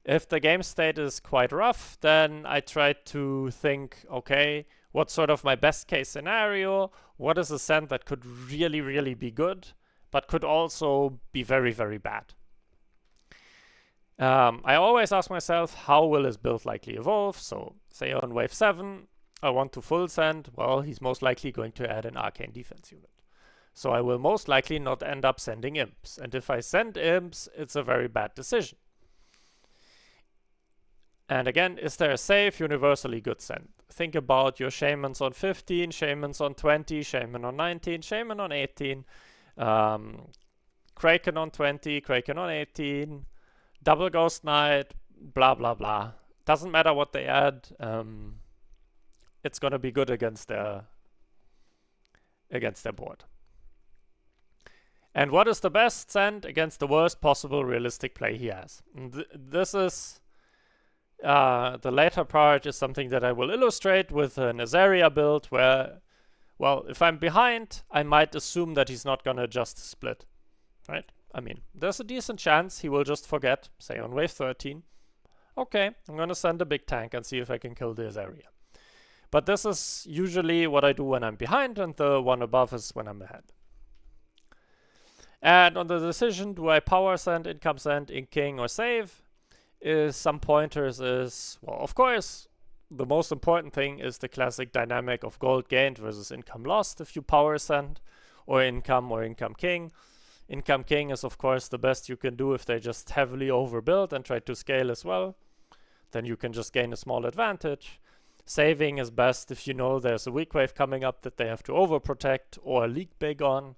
If the game state is quite rough, then I try to think, okay, what's sort of my best case scenario? What is a send that could really, really be good, but could also be very, very bad? I always ask myself, how will his build likely evolve? So say on wave 7, I want to full send. Well, he's most likely going to add an arcane defense unit. So I will most likely not end up sending imps. And if I send imps, it's a very bad decision. And again, is there a safe, universally good send? Think about your Shamans on 15, Shamans on 20, Shaman on 19, Shaman on 18, Kraken on 20, Kraken on 18, Double Ghost Knight, blah, blah, blah. Doesn't matter what they add. It's going to be good against their board. And what is the best send against the worst possible realistic play he has? This is... the later part is something that I will illustrate with an Azaria build where, well, if I'm behind, I might assume that he's not gonna just split, right? I mean, there's a decent chance he will just forget, say on wave 13. Okay, I'm gonna send a big tank and see if I can kill the Azaria. But this is usually what I do when I'm behind, and the one above is when I'm ahead. And on the decision, do I power send, income send, ink king, or save? Is some pointers is, well, of course, the most important thing is the classic dynamic of gold gained versus income lost if you power send, or income king. Income king is, of course, the best you can do if they just heavily overbuild and try to scale as well. Then you can just gain a small advantage. Saving is best if you know there's a weak wave coming up that they have to overprotect or leak big on.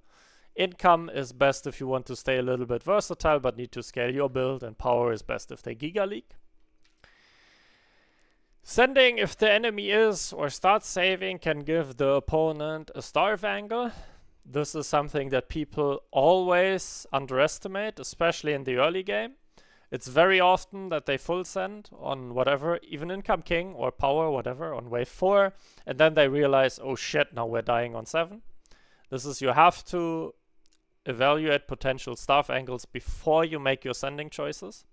Income is best if you want to stay a little bit versatile but need to scale your build, and power is best if they giga leak. Sending if the enemy is or starts saving can give the opponent a starve angle. This is something that people always underestimate, especially in the early game. It's very often that they full send on whatever, even income king or power, whatever, on wave 4, and then they realize, oh shit, now we're dying on 7. This is, you have to evaluate potential starve angles before you make your sending choices.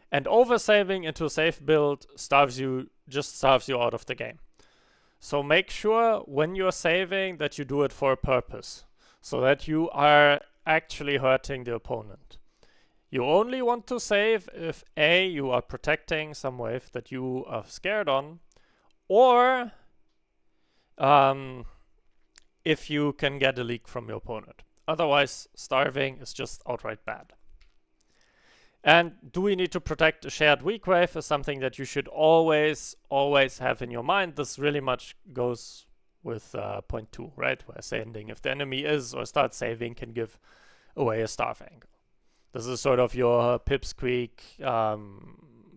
And oversaving into a safe build starves you out of the game. So make sure when you're saving that you do it for a purpose, so that you are actually hurting the opponent. You only want to save if A, you are protecting some wave that you are scared on, or if you can get a leak from your opponent. Otherwise, starving is just outright bad. And do we need to protect a shared weak wave is something that you should always have in your mind. This really much goes with point 2, right? Where sending if the enemy is or starts saving can give away a starve angle. This is sort of your Pipsqueak,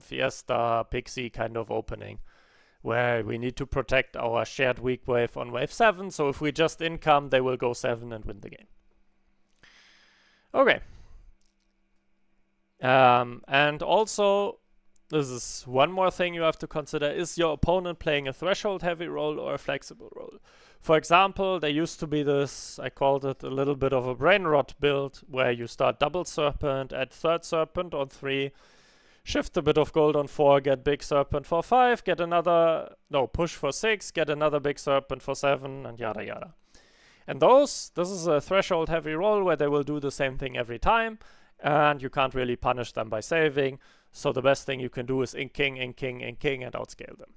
Fiesta, Pixie kind of opening, where we need to protect our shared weak wave on wave 7, so if we just income, they will go 7 and win the game. Okay. And also, this is one more thing you have to consider. Is your opponent playing a threshold heavy role or a flexible role? For example, there used to be this, I called it a little bit of a brain rot build, where you start double serpent, add third serpent on 3, shift a bit of gold on 4, get big serpent for 5, get another, no, push for 6, get another big serpent for 7, and yada yada. And this is a threshold heavy roll where they will do the same thing every time, and you can't really punish them by saving, so the best thing you can do is ink king, ink king, ink king, and outscale them.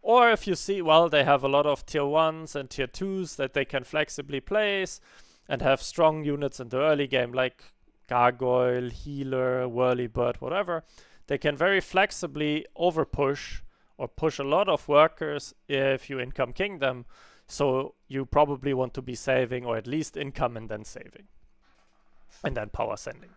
Or if you see, well, they have a lot of tier 1s and tier 2s that they can flexibly place and have strong units in the early game, like Gargoyle, Healer, Whirlybird, whatever, they can very flexibly overpush or push a lot of workers if you income king them. So you probably want to be saving, or at least income and then saving. And then power sending.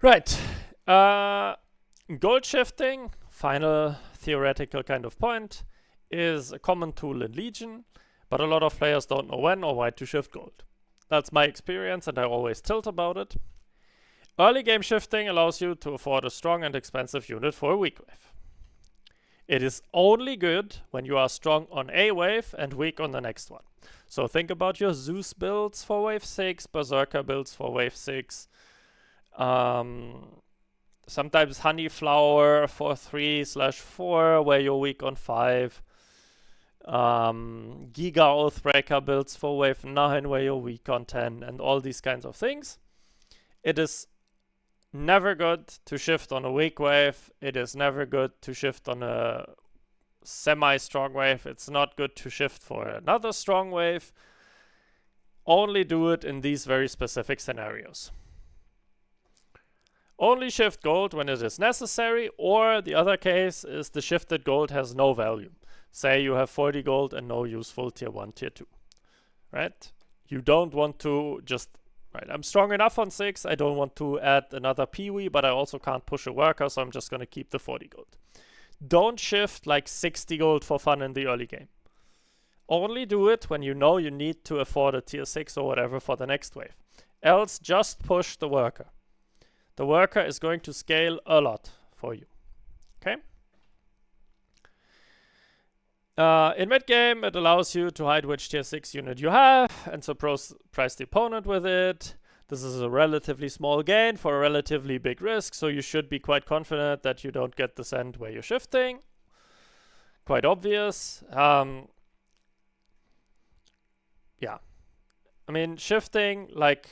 Right. Gold shifting, final theoretical kind of point, is a common tool in Legion, but a lot of players don't know when or why to shift gold. That's my experience, and I always tilt about it. Early game shifting allows you to afford a strong and expensive unit for a weak wave. It is only good when you are strong on a wave and weak on the next one. So think about your Zeus builds for wave 6, Berserker builds for wave 6, sometimes Honeyflower for 3/4 where you're weak on 5, Giga Oathbreaker builds for wave 9 where you're weak on 10, and all these kinds of things. It is never good to shift on a weak wave. It is never good to shift on a semi-strong wave. It's not good to shift for another strong wave. Only do it in these very specific scenarios. Only shift gold when it is necessary, or the other case is the shifted gold has no value. Say you have 40 gold and no useful tier 1, tier 2, right? You don't want to just, right, I'm strong enough on 6, I don't want to add another peewee, but I also can't push a worker, so I'm just going to keep the 40 gold. Don't shift like 60 gold for fun in the early game. Only do it when you know you need to afford a tier 6 or whatever for the next wave. Else, just push the worker. The worker is going to scale a lot for you. Okay? In mid-game, it allows you to hide which tier 6 unit you have and surprise the opponent with it. This is a relatively small gain for a relatively big risk, so you should be quite confident that you don't get the send where you're shifting. Quite obvious. Yeah. I mean, shifting, like,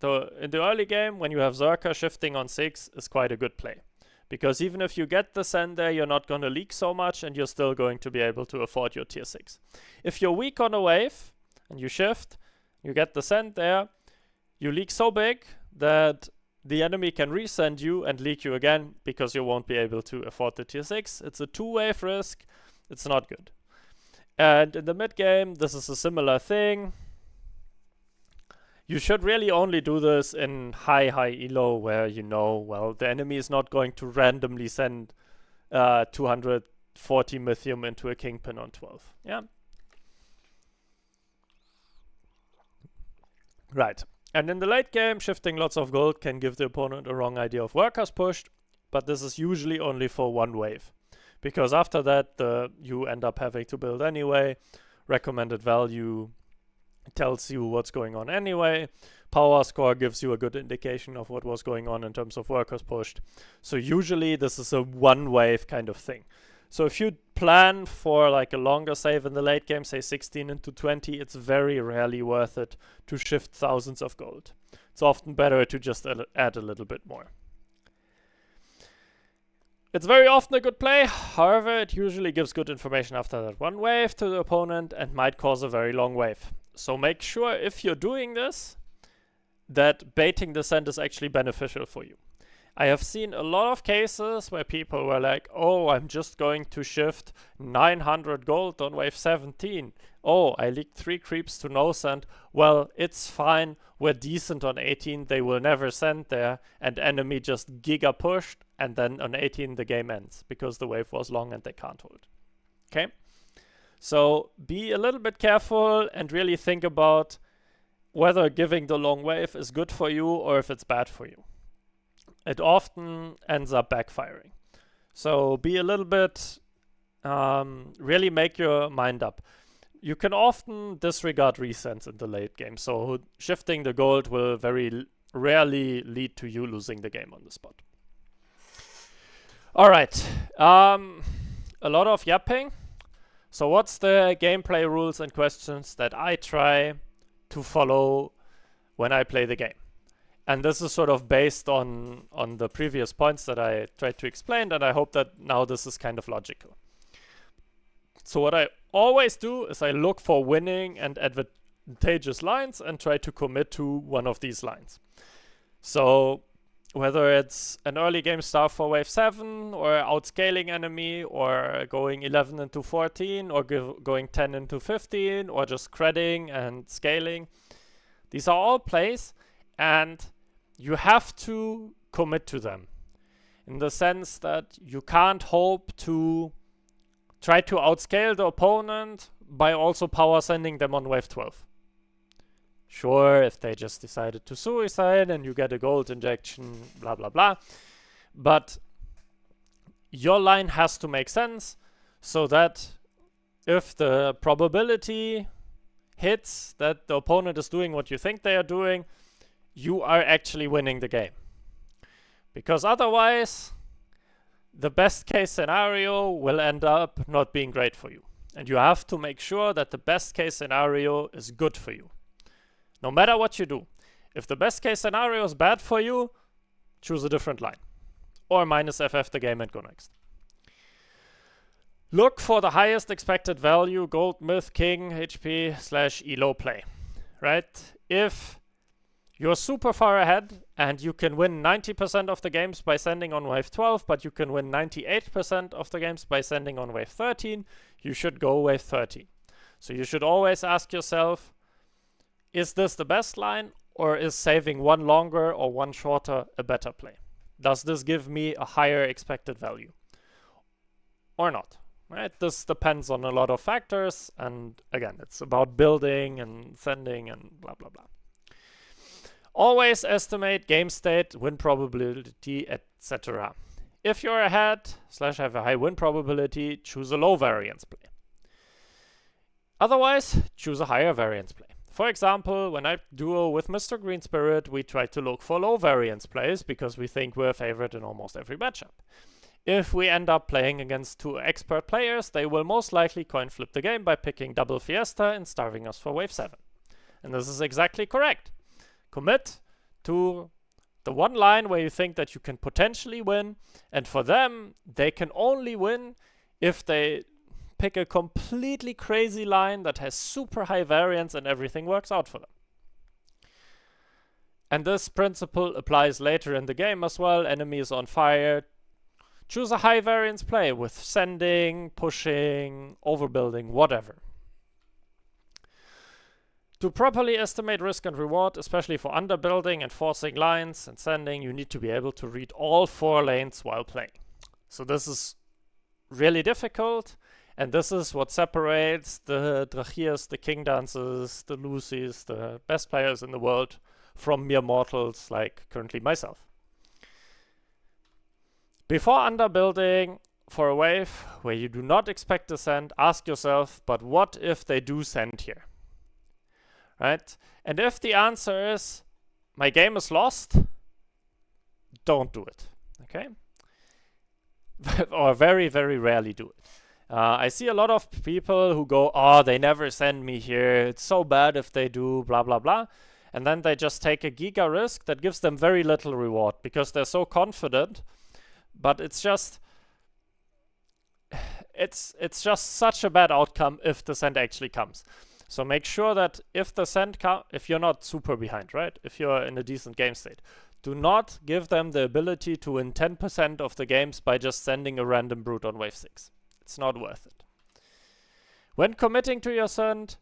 in the early game, when you have Zerka, shifting on 6 is quite a good play. Because even if you get the send there, you're not going to leak so much, and you're still going to be able to afford your tier 6. If you're weak on a wave, and you shift, you get the send there, you leak so big that the enemy can resend you and leak you again, because you won't be able to afford the tier 6. It's a 2-wave risk. It's not good. And in the mid game, this is a similar thing. You should really only do this in high elo, where you know, well, the enemy is not going to randomly send 240 Mythium into a Kingpin on 12. Yeah. Right. And in the late game, shifting lots of gold can give the opponent a wrong idea of workers pushed, but this is usually only for one wave. Because after that, you end up having to build anyway. Recommended value tells you what's going on anyway. Power score gives you a good indication of what was going on in terms of workers pushed. So usually this is a one wave kind of thing. So if you plan for like a longer save in the late game, say 16 into 20, it's very rarely worth it to shift thousands of gold. It's often better to just add a little bit more. It's very often a good play, however, it usually gives good information after that one wave to the opponent and might cause a very long wave. So make sure, if you're doing this, that baiting the send is actually beneficial for you. I have seen a lot of cases where people were like, oh, I'm just going to shift 900 gold on wave 17. Oh, I leaked 3 creeps to no send. Well, it's fine. We're decent on 18. They will never send there. And enemy just giga pushed. And then on 18, the game ends because the wave was long and they can't hold. Okay? So be a little bit careful and really think about whether giving the long wave is good for you or if it's bad for you. it often ends up backfiring. So be a little bit, really make your mind up. You can often disregard resends in the late game, so shifting the gold will very rarely lead to you losing the game on the spot. Alright, a lot of yapping. So what's the gameplay rules and questions that I try to follow when I play the game? And this is sort of based on the previous points that I tried to explain, and I hope that now this is kind of logical. So what I always do is I look for winning and advantageous lines and try to commit to one of these lines. So whether it's an early game star for wave 7, or outscaling enemy, or going 11 into 14, or going 10 into 15, or just creding and scaling. These are all plays, and you have to commit to them, in the sense that you can't hope to try to outscale the opponent by also power sending them on wave 12. Sure, if they just decided to suicide and you get a gold injection, blah blah blah. But your line has to make sense, so that if the probability hits that the opponent is doing what you think they are doing, you are actually winning the game. Because otherwise, the best case scenario will end up not being great for you. And you have to make sure that the best case scenario is good for you. No matter what you do. If the best case scenario is bad for you, choose a different line. Or minus FF the game and go next. Look for the highest expected value, gold, myth, king, HP / elo play. Right? If you're super far ahead and you can win 90% of the games by sending on wave 12, but you can win 98% of the games by sending on wave 13, you should go wave 13. So you should always ask yourself, is this the best line, or is saving one longer or one shorter a better play? Does this give me a higher expected value or not? Right? This depends on a lot of factors, and again, it's about building and sending and blah blah blah. Always estimate game state, win probability, etc. If you're ahead / have a high win probability, choose a low variance play. Otherwise, choose a higher variance play. For example, when I duo with Mr. Green Spirit, we try to look for low variance plays because we think we're favored in almost every matchup. If we end up playing against 2 expert players, they will most likely coin flip the game by picking double Fiesta and starving us for wave 7. And this is exactly correct. Commit to the one line where you think that you can potentially win, and for them, they can only win if they pick a completely crazy line that has super high variance and everything works out for them. And this principle applies later in the game as well. Enemy is on fire. Choose a high variance play with sending, pushing, overbuilding, whatever. To properly estimate risk and reward, especially for underbuilding and forcing lines and sending, you need to be able to read all 4 lanes while playing. So this is really difficult, and this is what separates the Drachirs, the King Dances, the Lucys, the best players in the world from mere mortals like currently myself. Before underbuilding for a wave where you do not expect to send, ask yourself, but what if they do send here? Right? And if the answer is, my game is lost, don't do it. Okay? Or very, very rarely do it. I see a lot of people who go, oh, they never send me here. It's so bad if they do, blah, blah, blah. And then they just take a giga risk that gives them very little reward because they're so confident. But it's just such a bad outcome if the send actually comes. So make sure that if the send if you're not super behind, right? If you're in a decent game state, do not give them the ability to win 10% of the games by just sending a random brute on wave 6. It's not worth it. When committing to your send,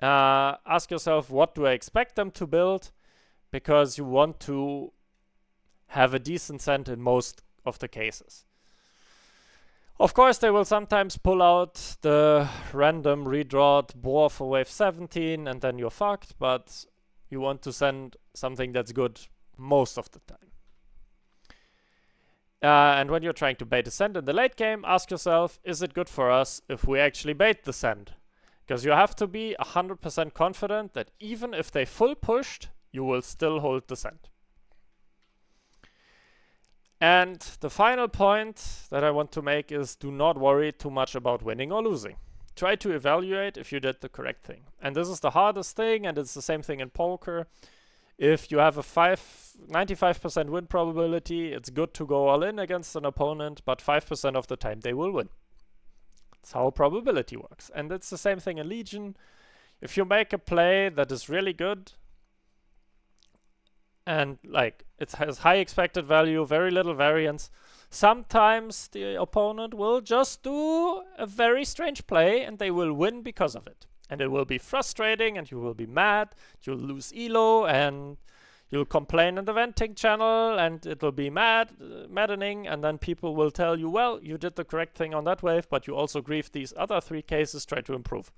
ask yourself, what do I expect them to build? Because you want to have a decent send in most of the cases. Of course, they will sometimes pull out the random redraw boar for wave 17 and then you're fucked, but you want to send something that's good most of the time. And when you're trying to bait a send in the late game, ask yourself, is it good for us if we actually bait the send? Because you have to be 100% confident that even if they full pushed, you will still hold the send. And the final point that I want to make is do not worry too much about winning or losing. Try to evaluate if you did the correct thing. And this is the hardest thing, and it's the same thing in poker. If you have a 95% win probability, it's good to go all in against an opponent, but 5% of the time they will win. That's how probability works. And it's the same thing in Legion. If you make a play that is really good, and like it has high expected value, very little variance, sometimes the opponent will just do a very strange play and they will win because of it. And it will be frustrating and you will be mad, you'll lose elo and you'll complain in the venting channel and it'll be maddening, and then people will tell you, well, you did the correct thing on that wave, but you also griefed these other 3 cases, try to improve.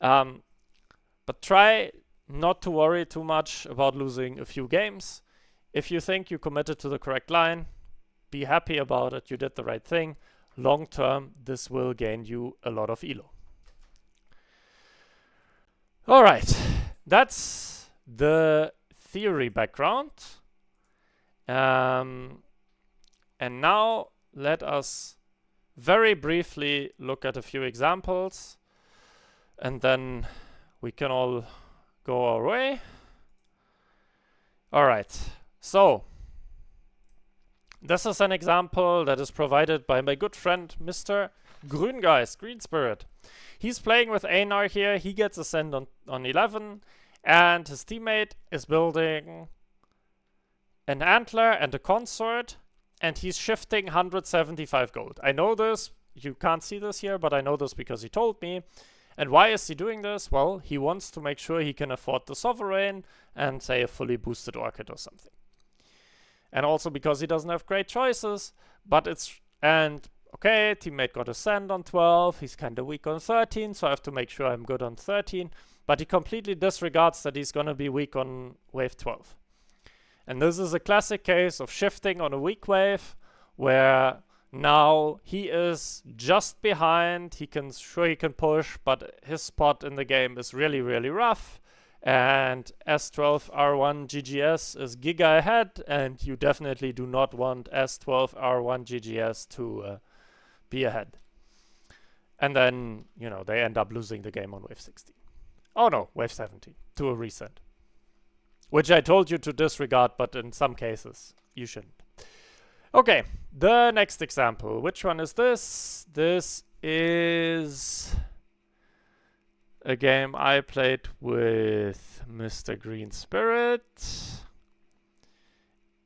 But try not to worry too much about losing a few games. If you think you committed to the correct line, be happy about it, you did the right thing. Long term, this will gain you a lot of elo. Alright, that's the theory background. And now let us very briefly look at a few examples, and then we can all go our way. Alright, so this is an example that is provided by my good friend Mr. Grüngeist, Green Spirit. He's playing with Einar here. He gets a send on 11, and his teammate is building an antler and a consort, and he's shifting 175 gold. I know this. You can't see this here, but I know this because he told me. And why is he doing this? Well, he wants to make sure he can afford the Sovereign and, say, a fully boosted Orchid or something. And also because he doesn't have great choices, but okay, teammate got a send on 12, he's kind of weak on 13, so I have to make sure I'm good on 13, but he completely disregards that he's gonna be weak on wave 12. And this is a classic case of shifting on a weak wave, where now he is just behind, he can push, but his spot in the game is really, really rough, and S12 R1 GGS is giga ahead, and you definitely do not want S12 R1 GGS to be ahead. And then, you know, they end up losing the game on wave 16. Oh no, wave 17 to a reset. Which I told you to disregard, but in some cases you shouldn't. Okay, the next example. Which one is this? This is a game I played with Mr. Green Spirit.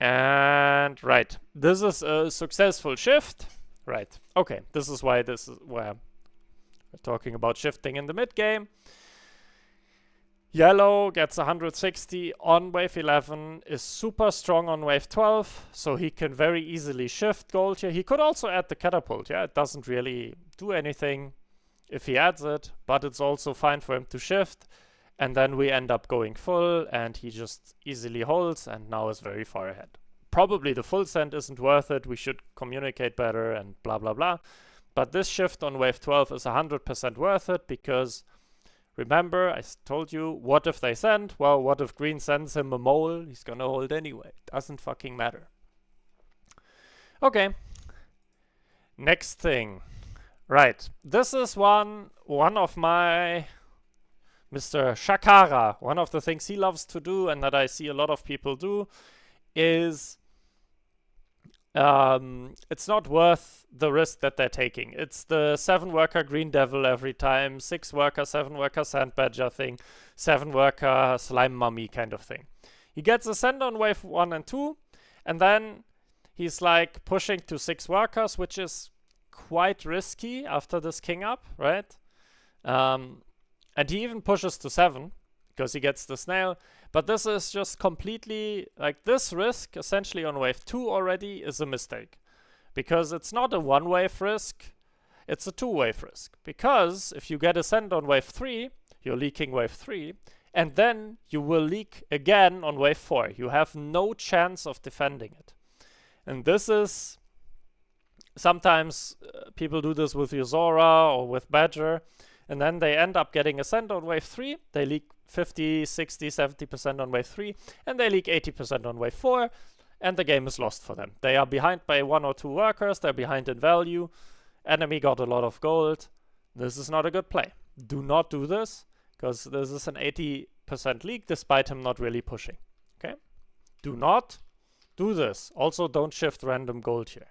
And right, this is a successful shift. Right, okay, this is where we're talking about shifting in the mid game. Yellow gets 160 on wave 11, is super strong on wave 12, so he can very easily shift gold here. He could also add the catapult, yeah, it doesn't really do anything if he adds it, but it's also fine for him to shift, and then we end up going full, and he just easily holds, and now is very far ahead. Probably the full send isn't worth it, we should communicate better, and blah blah blah, but this shift on wave 12 is 100% worth it, because remember, I told you, what if they send? Well, what if green sends him a mole? He's gonna hold anyway. Doesn't fucking matter. Okay. Next thing. Right. This is one of my Mr. Shakara. One of the things he loves to do, and that I see a lot of people do, is it's not worth the risk that they're taking. It's the 7-worker Green Devil every time, 6-worker, 7-worker Sand Badger thing, 7-worker Slime Mummy kind of thing. He gets a send on wave 1 and 2, and then he's like pushing to 6 workers, which is quite risky after this king up, right? And he even pushes to 7 because he gets the snail. But this is just completely, like, this risk essentially on wave 2 already is a mistake. Because it's not a 1-wave risk, it's a 2-wave risk. Because if you get a send on wave 3, you're leaking wave 3, and then you will leak again on wave 4. You have no chance of defending it. And this is Sometimes people do this with Yuzora or with Badger, and then they end up getting a send on wave 3. They leak 50, 60, 70% on wave 3, and they leak 80% on wave 4, and the game is lost for them. They are behind by 1 or 2 workers, they're behind in value, enemy got a lot of gold. This is not a good play. Do not do this, because this is an 80% leak despite him not really pushing. Okay? Do not do this. Also, don't shift random gold here.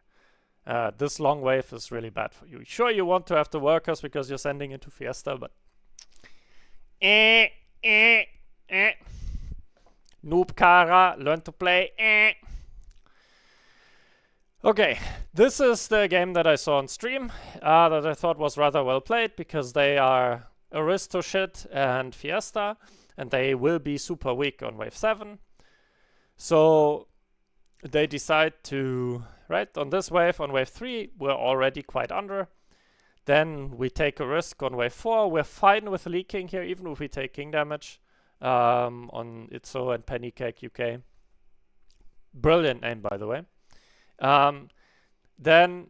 This long wave is really bad for you. Sure, you want to have the workers because you're sending into Fiesta, but Noob Kara, learn to play. Okay, this is the game that I saw on stream that I thought was rather well played because they are Aristo shit and Fiesta, and they will be super weak on wave 7. So they decide to, right, on this wave, on wave 3, we're already quite under. Then we take a risk on wave 4. We're fine with leaking here, even if we take king damage on Itzo and Pennycake UK. Brilliant name, by the way. Then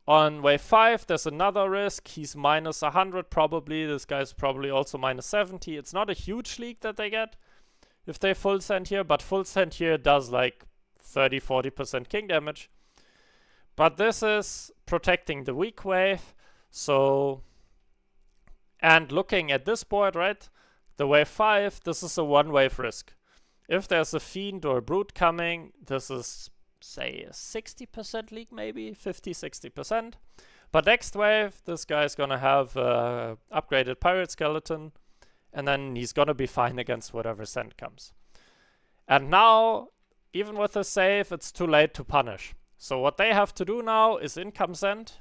on wave 5, there's another risk. He's minus 100 probably. This guy's probably also minus 70. It's not a huge leak that they get if they full send here, but full send here does like 30-40% king damage. But this is protecting the weak wave. So, and looking at this board, right, the wave 5, this is a 1 wave risk. If there's a fiend or a brute coming, this is, say, a 60% leak, maybe 50-60%. But next wave, this guy's gonna have upgraded pirate skeleton, and then he's gonna be fine against whatever send comes. And now, even with a save, it's too late to punish. So what they have to do now is income send.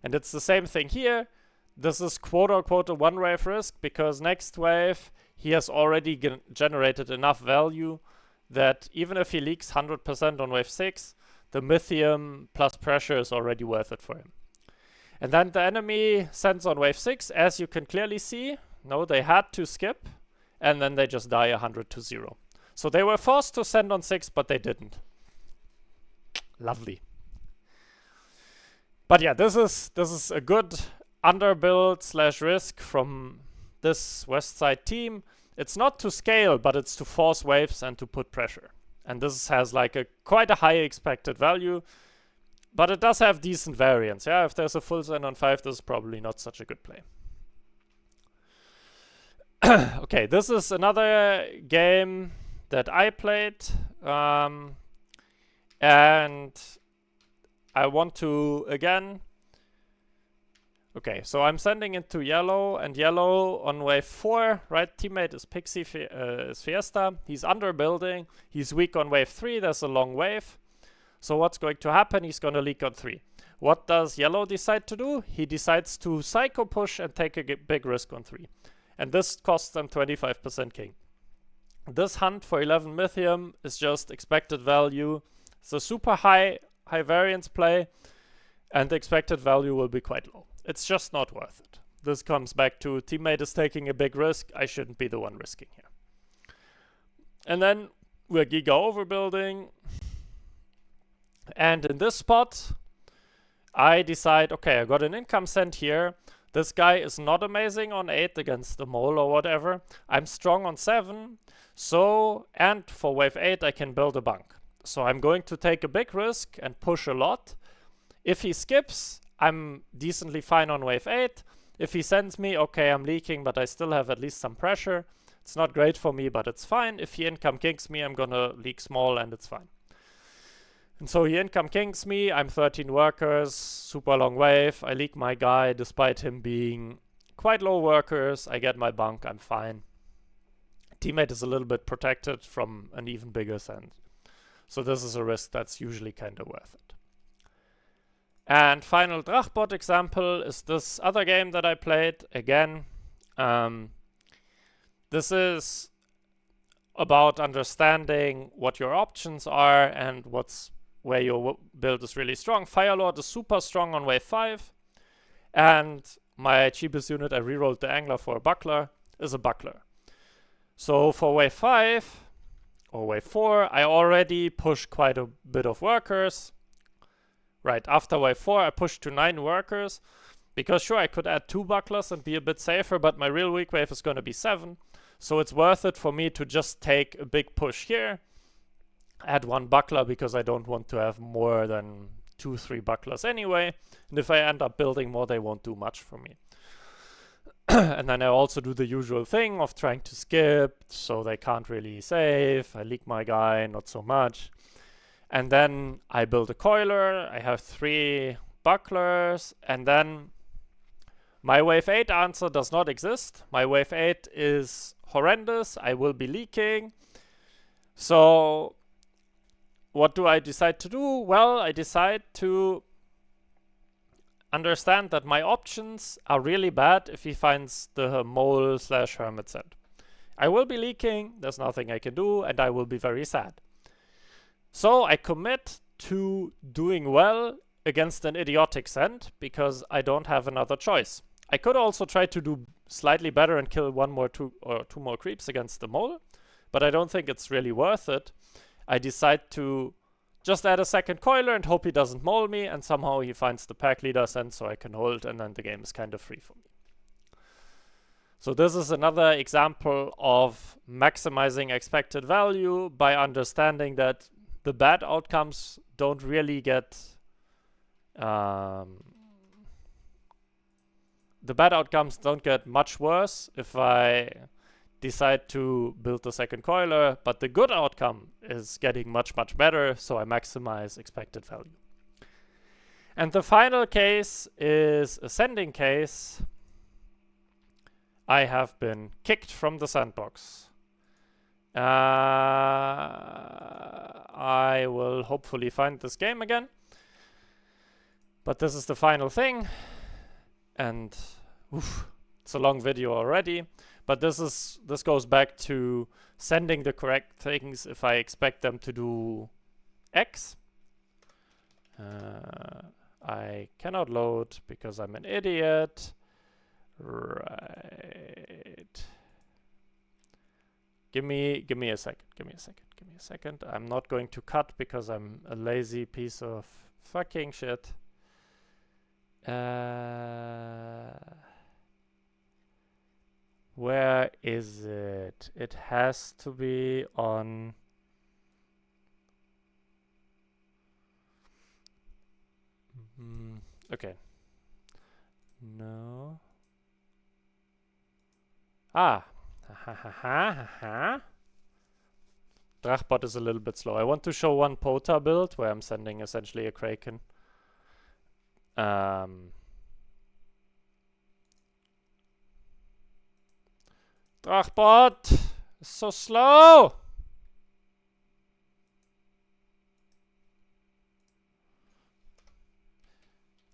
And it's the same thing here. This is quote-unquote a 1 wave risk, because next wave, he has already generated enough value that even if he leaks 100% on wave 6, the Mythium plus pressure is already worth it for him. And then the enemy sends on wave 6, as you can clearly see. No, they had to skip, and then they just die 100-0. So they were forced to send on 6, but they didn't. Lovely. But yeah, this is a good underbuild / risk from this west side team. It's not to scale, but it's to force waves and to put pressure. And this has like quite a high expected value, but it does have decent variance. Yeah, if there's a full send on 5, this is probably not such a good play. Okay, this is another game that I played, and I want to again. Okay, so I'm sending into yellow, and yellow on wave 4, right? Teammate is Pixie, is Fiesta. He's underbuilding. He's weak on wave 3. There's a long wave. So what's going to happen? He's going to leak on 3. What does yellow decide to do? He decides to psycho push and take a big risk on 3. And this costs them 25% king. This hunt for 11 Mythium is just expected value. It's a super high variance play, and the expected value will be quite low. It's just not worth it. This comes back to teammate is taking a big risk. I shouldn't be the one risking here. And then we're Giga overbuilding. And in this spot, I decide, okay, I got an income sent here. This guy is not amazing on 8 against the mole or whatever. I'm strong on 7. So, and for wave 8, I can build a bunk. So I'm going to take a big risk and push a lot. If he skips, I'm decently fine on wave 8. If he sends me, okay, I'm leaking, but I still have at least some pressure. It's not great for me, but it's fine. If he income kings me, I'm gonna leak small and it's fine. And so he income kings me, I'm 13 workers, super long wave. I leak my guy despite him being quite low workers. I get my bunk, I'm fine. Teammate is a little bit protected from an even bigger send. So this is a risk that's usually kind of worth it. And final Drachbot example is this other game that I played. Again, this is about understanding what your options are and where your build is really strong. Firelord is super strong on wave 5. And my cheapest unit, I rerolled the Angler for a Buckler, is a Buckler. So for wave 5 or wave 4, I already push quite a bit of workers. right? After wave 4, I pushed to 9 workers, because sure, I could add 2 bucklers and be a bit safer, but my real weak wave is going to be 7. So it's worth it for me to just take a big push here, add 1 buckler, because I don't want to have more than 2-3 bucklers anyway. And if I end up building more, they won't do much for me. And then I also do the usual thing of trying to skip, so they can't really save. I leak my guy, not so much. And then I build a coiler. I have 3 bucklers, and then my wave 8 answer does not exist. My wave 8 is horrendous. I will be leaking. So what do I decide to do? Well, I decide to understand that my options are really bad if he finds the mole/hermit set. I will be leaking, there's nothing I can do, and I will be very sad. So I commit to doing well against an idiotic send, because I don't have another choice. I could also try to do slightly better and kill 2 more creeps against the mole, but I don't think it's really worth it. I decide to just add a second coiler and hope he doesn't mole me, and somehow he finds the pack leader send so I can hold, and then the game is kind of free for me. So this is another example of maximizing expected value by understanding that the bad outcomes don't really get the bad outcomes don't get much worse if I decide to build the second coiler, but the good outcome is getting much, much better, so I maximize expected value. And the final case is a sending case. I have been kicked from the sandbox. I will hopefully find this game again, but this is the final thing, and oof, it's a long video already. But this goes back to sending the correct things if I expect them to do X. I cannot load because I'm an idiot. Right. Give me a second. Give me a second. I'm not going to cut because I'm a lazy piece of fucking shit. Where is it? It has to be on... okay. No. Ah. Drachbot is a little bit slow. I want to show one Pota build where I'm sending essentially a Kraken. Drachbot is so slow.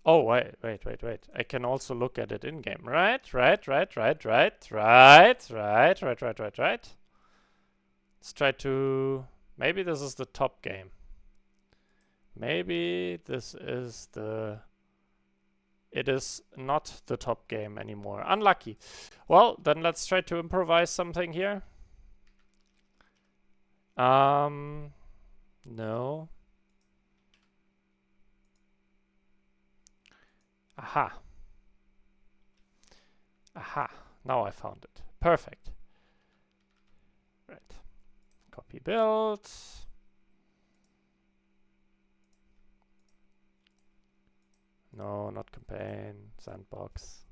Oh, wait. I can also look at it in-game. Right. Let's try to... maybe this is the top game. Maybe this is the... it is not the top game anymore. Unlucky. Well, then let's try to improvise something here. No. Aha. Now I found it. Perfect. Right. Copy build. No, not campaign. Sandbox.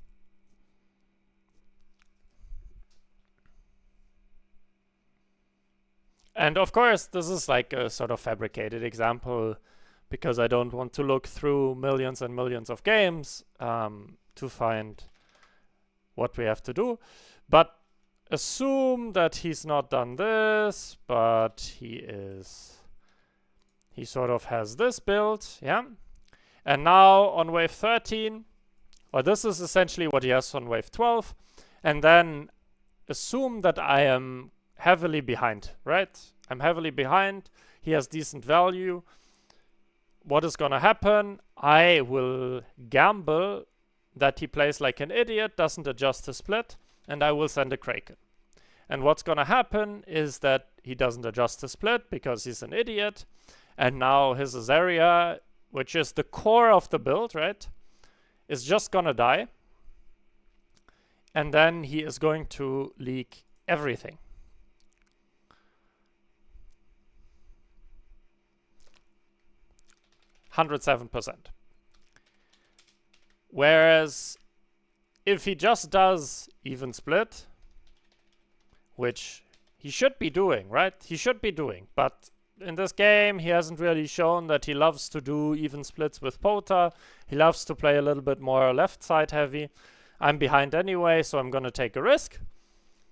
And of course, this is like a sort of fabricated example because I don't want to look through millions and millions of games to find what we have to do. But assume that he's not done this, but he sort of has this build, yeah? And now on wave 13, or this is essentially what he has on wave 12, and then assume that I am heavily behind, right? I'm heavily behind, he has decent value. What is gonna happen? I will gamble that he plays like an idiot, doesn't adjust his split, and I will send a Kraken. And what's gonna happen is that he doesn't adjust his split because he's an idiot, and now his Azaria which is the core of the build, right, is just gonna die. And then he is going to leak everything. %107%. Whereas if he just does even split, which he should be doing, right? He should be doing, but in this game he hasn't really shown that he loves to do even splits with Pota. He loves to play a little bit more left side heavy. I'm behind anyway, so I'm gonna take a risk.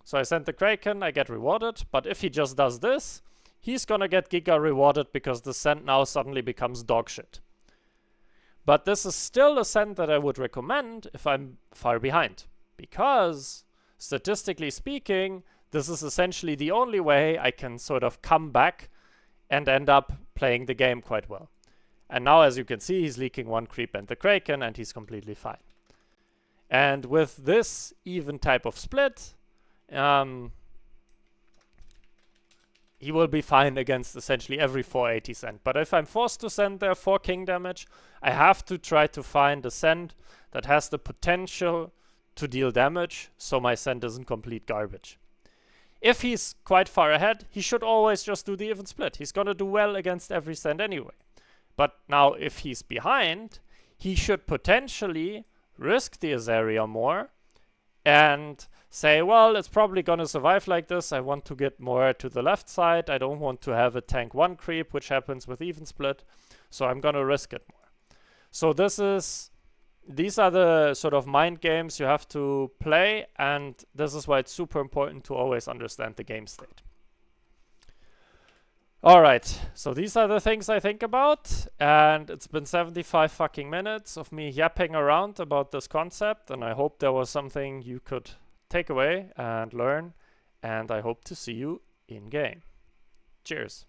So I send the Kraken, I get rewarded, but if he just does this, he's gonna get Giga rewarded because the send now suddenly becomes dog shit. But this is still a send that I would recommend if I'm far behind, because statistically speaking, this is essentially the only way I can sort of come back and end up playing the game quite well. And now, as you can see, he's leaking one creep and the Kraken, and he's completely fine. And with this even type of split, he will be fine against essentially every 480 send. But if I'm forced to send there 4 king damage, I have to try to find a send that has the potential to deal damage, so my send isn't complete garbage. If he's quite far ahead, he should always just do the even split. He's gonna do well against every send anyway. But now, if he's behind, he should potentially risk the Azaria more and say, well, it's probably gonna survive like this. I want to get more to the left side. I don't want to have a tank 1 creep, which happens with even split. So I'm gonna risk it more. So these are the sort of mind games you have to play, and this is why it's super important to always understand the game state. Alright, so these are the things I think about, and it's been 75 fucking minutes of me yapping around about this concept, and I hope there was something you could take away and learn, and I hope to see you in game. Cheers.